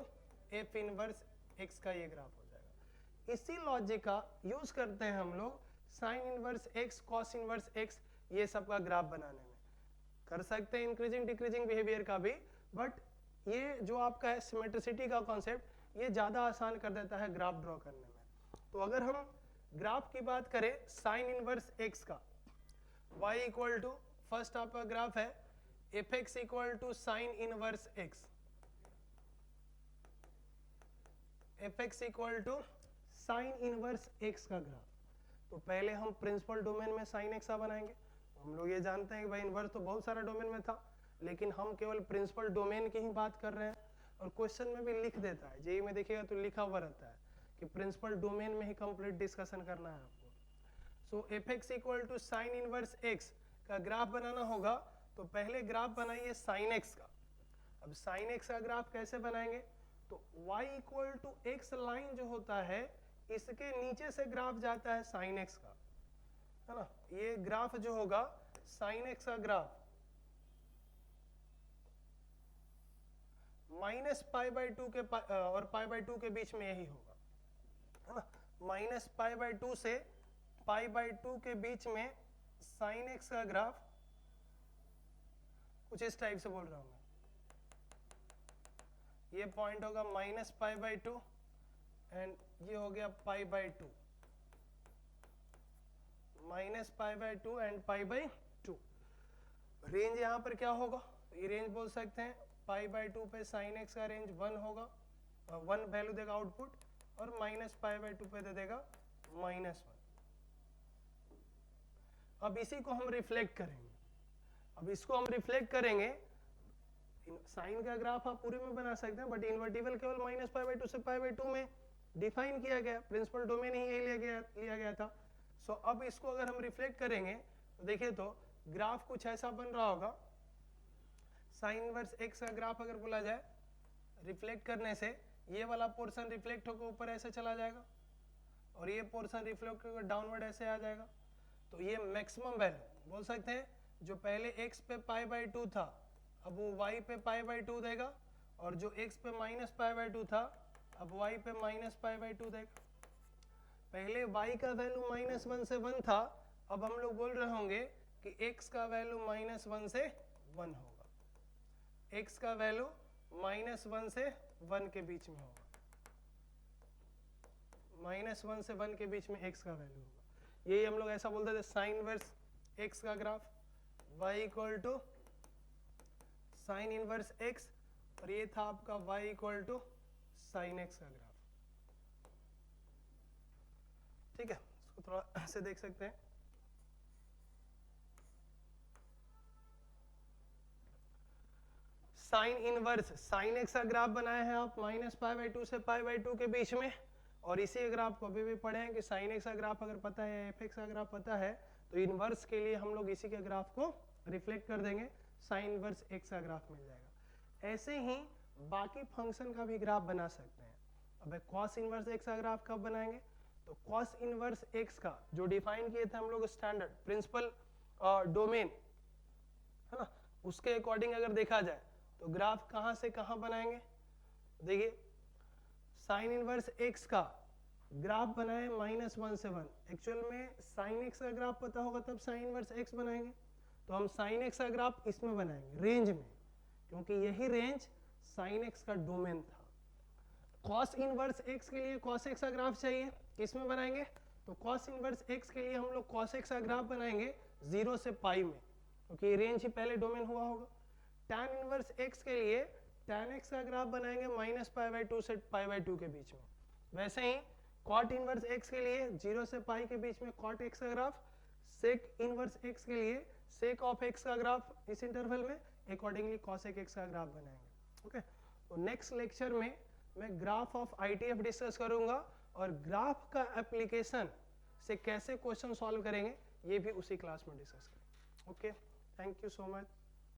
f inverse x का ये ग्राफ हो जाएगा। इसी लॉजिक का यूज करते हैं हम लोग sign inverse x, cos inverse x, ये सब का ग्राफ बनाने में। कर सकते हैं इंक्रीजिंग डिक्रीजिंग बिहेवियर का भी, बट ये जो आपका है सिमेट्रिसिटी का कॉन्सेप्ट, ये ज़्यादा आसान कर देता है ग्राफ ड्रॉ करने में। तो अगर हम ग्राफ की बात करें साइन इनवर्स x का, y इक्वल टू, फर्स्ट आपका ग्राफ है f x equal to sine inverse x, f x equal to sine inverse x का ग्राफ। तो पहले हम प्रिंसिपल डोमेन में साइन एक्स बनाएंगे। हम लोग ये जानते हैं कि भाई इनवर्स तो बहुत सारा डोमेन में था, लेकिन हम केवल प्रिंसिपल डोमेन की ही बात कर रहे हैं। और क्वेश्चन में भी लिख देता है, जेईई में देखिएगा तो लिखा हुआ रहता है कि प्रिंसिपल डोमेन में ही कंप्लीट डिस्कशन करना है आपको। So f x equal to sine inverse x का ग्राफ बनाना होगा, तो पहले ग्राफ बनाइए साइन एक्स का। अब साइन एक्स का ग्राफ कैसे बनाएंगे, तो y equal to x line जो होता है इसके नीचे से ग्राफ जाता है साइन एक्स का, है ना। ये ग्राफ जो होगा साइन एक्स का graph minus pi by two के और पाई बाई टू के बीच में यही होगा, है ना। माइनस पाई बाई टू से पाई बाई टू के बीच में साइन एक्स का ग्राफ कुछ इस टाइप से बोल रहा हूं मैं। ये पॉइंट होगा minus pi by two and ये हो गया pi by two, minus pi by two and pi by two. Range यहाँ पर क्या होगा, ये रेंज बोल सकते हैं पाई बाई टू पे साइन एक्स का रेंज 1 होगा, 1 वैल्यू देगा आउटपुट, और माइनस पाई बाई टू पे दे देगा -1। अब इसी को हम रिफ्लेक्ट करेंगे। अब इसको हम रिफ्लेक्ट करेंगे, साइन का ग्राफ आप पूरे में बना सकते हैं, बट इन्वर्टिबल केवल माइनस पाई बाई टू से पाई बाई टू में डिफाइन किया गया, प्रिंसिपल डोमेन ही यही लिया गया था। सो अब इसको अगर हम रिफ्लेक्ट करेंगे तो देखिए तो ग्राफ कुछ ऐसा बन रहा होगा। साइन इनवर्स एक्स का ग्राफ अगर बोला जाए, रिफ्लेक्ट करने से ये वाला पोर्शन रिफ्लेक्ट होकर ऊपर ऐसे चला जाएगा, और ये पोर्शन रिफ्लेक्ट होकर डाउनवर्ड ऐसे आ जाएगा। तो ये मैक्सिमम वैल्यू बोल सकते हैं, जो पहले x पे पाई बाई टू था अब वो y पे पाई बाई टू देगा, और जो x पे माइनस पाई बाई टू था अब y पे माइनस पाई बाई टू देगा। पहले y का वैल्यू -1 से 1 था, अब हम लोग बोल रहे होंगे कि x का वैल्यू -1 से 1 होगा, x का वैल्यू -1 से 1 के बीच में होगा, -1 से 1 के बीच में x का वैल्यू होगा। यही हम लोग ऐसा बोलते थे साइन इनवर्स x का graph, y equal to sine inverse x, और ये था आपका y equal to sine x का ग्राफ। ठीक है, इसको थोड़ा ऐसे देख सकते हैं। साइन इनवर्स साइन एक्स का ग्राफ बनाए हैं आप माइनस पाई बाई टू से पाई बाई टू के बीच में, और इसी ग्राफ को अभी भी पढ़े हैं कि साइन एक्स का ग्राफ अगर पता है, एफ एक्स का ग्राफ पता है, तो इनवर्स के लिए हम लोग इसी के ग्राफ को रिफ्लेक्ट कर देंगे, साइन इनवर्स एक्स का ग्राफ मिल जाएगा। ऐसे ही बाकी फंक्शन का भी ग्राफ बना सकते हैं। अब कॉस इनवर्स एक्स का ग्राफ कब बनाएंगे, तो कॉस इनवर्स एक्स का जो डिफाइन किए थे हम लोग स्टैंडर्ड प्रिंसिपल डोमेन, है ना, उसके अकॉर्डिंग अगर देखा जाए तो ग्राफ कहाँ से कहाँ बनाएंगे। देखिए साइन इनवर्स एक्स का ग्राफ बनाए -1 से 1, एक्चुअल में साइन एक्स का ग्राफ पता होगा तब साइन इनवर्स एक्स बनाएंगे, तो हम साइन एक्स का ग्राफ इसमें बनाएंगे रेंज में, क्योंकि यही रेंज साइन एक्स का डोमेन था। कॉस इनवर्स एक्स के लिए कॉस एक्स का ग्राफ चाहिए, किसमें बनाएंगे, तो कॉस इनवर्स एक्स के लिए हम लोग कॉस एक्स का ग्राफ बनाएंगे 0 से पाई में, क्योंकि रेंज ही पहले डोमेन हुआ होगा। tan इनवर्स x के लिए tan x का ग्राफ बनाएंगे -π/2 से π/2 के बीच में। वैसे ही cot इनवर्स x के लिए 0 से पाई के बीच में cot x का ग्राफ, sec इनवर्स x के लिए sec ऑफ x का ग्राफ इस इंटरवल में, अकॉर्डिंगली cosec x का ग्राफ बनाएंगे। ओके, तो नेक्स्ट लेक्चर में मैं ग्राफ ऑफ ITF डिस्कस करूंगा, और ग्राफ का एप्लीकेशन से कैसे क्वेश्चन सॉल्व करेंगे ये भी उसी क्लास में डिस्कस करेंगे। Okay, thank you so much.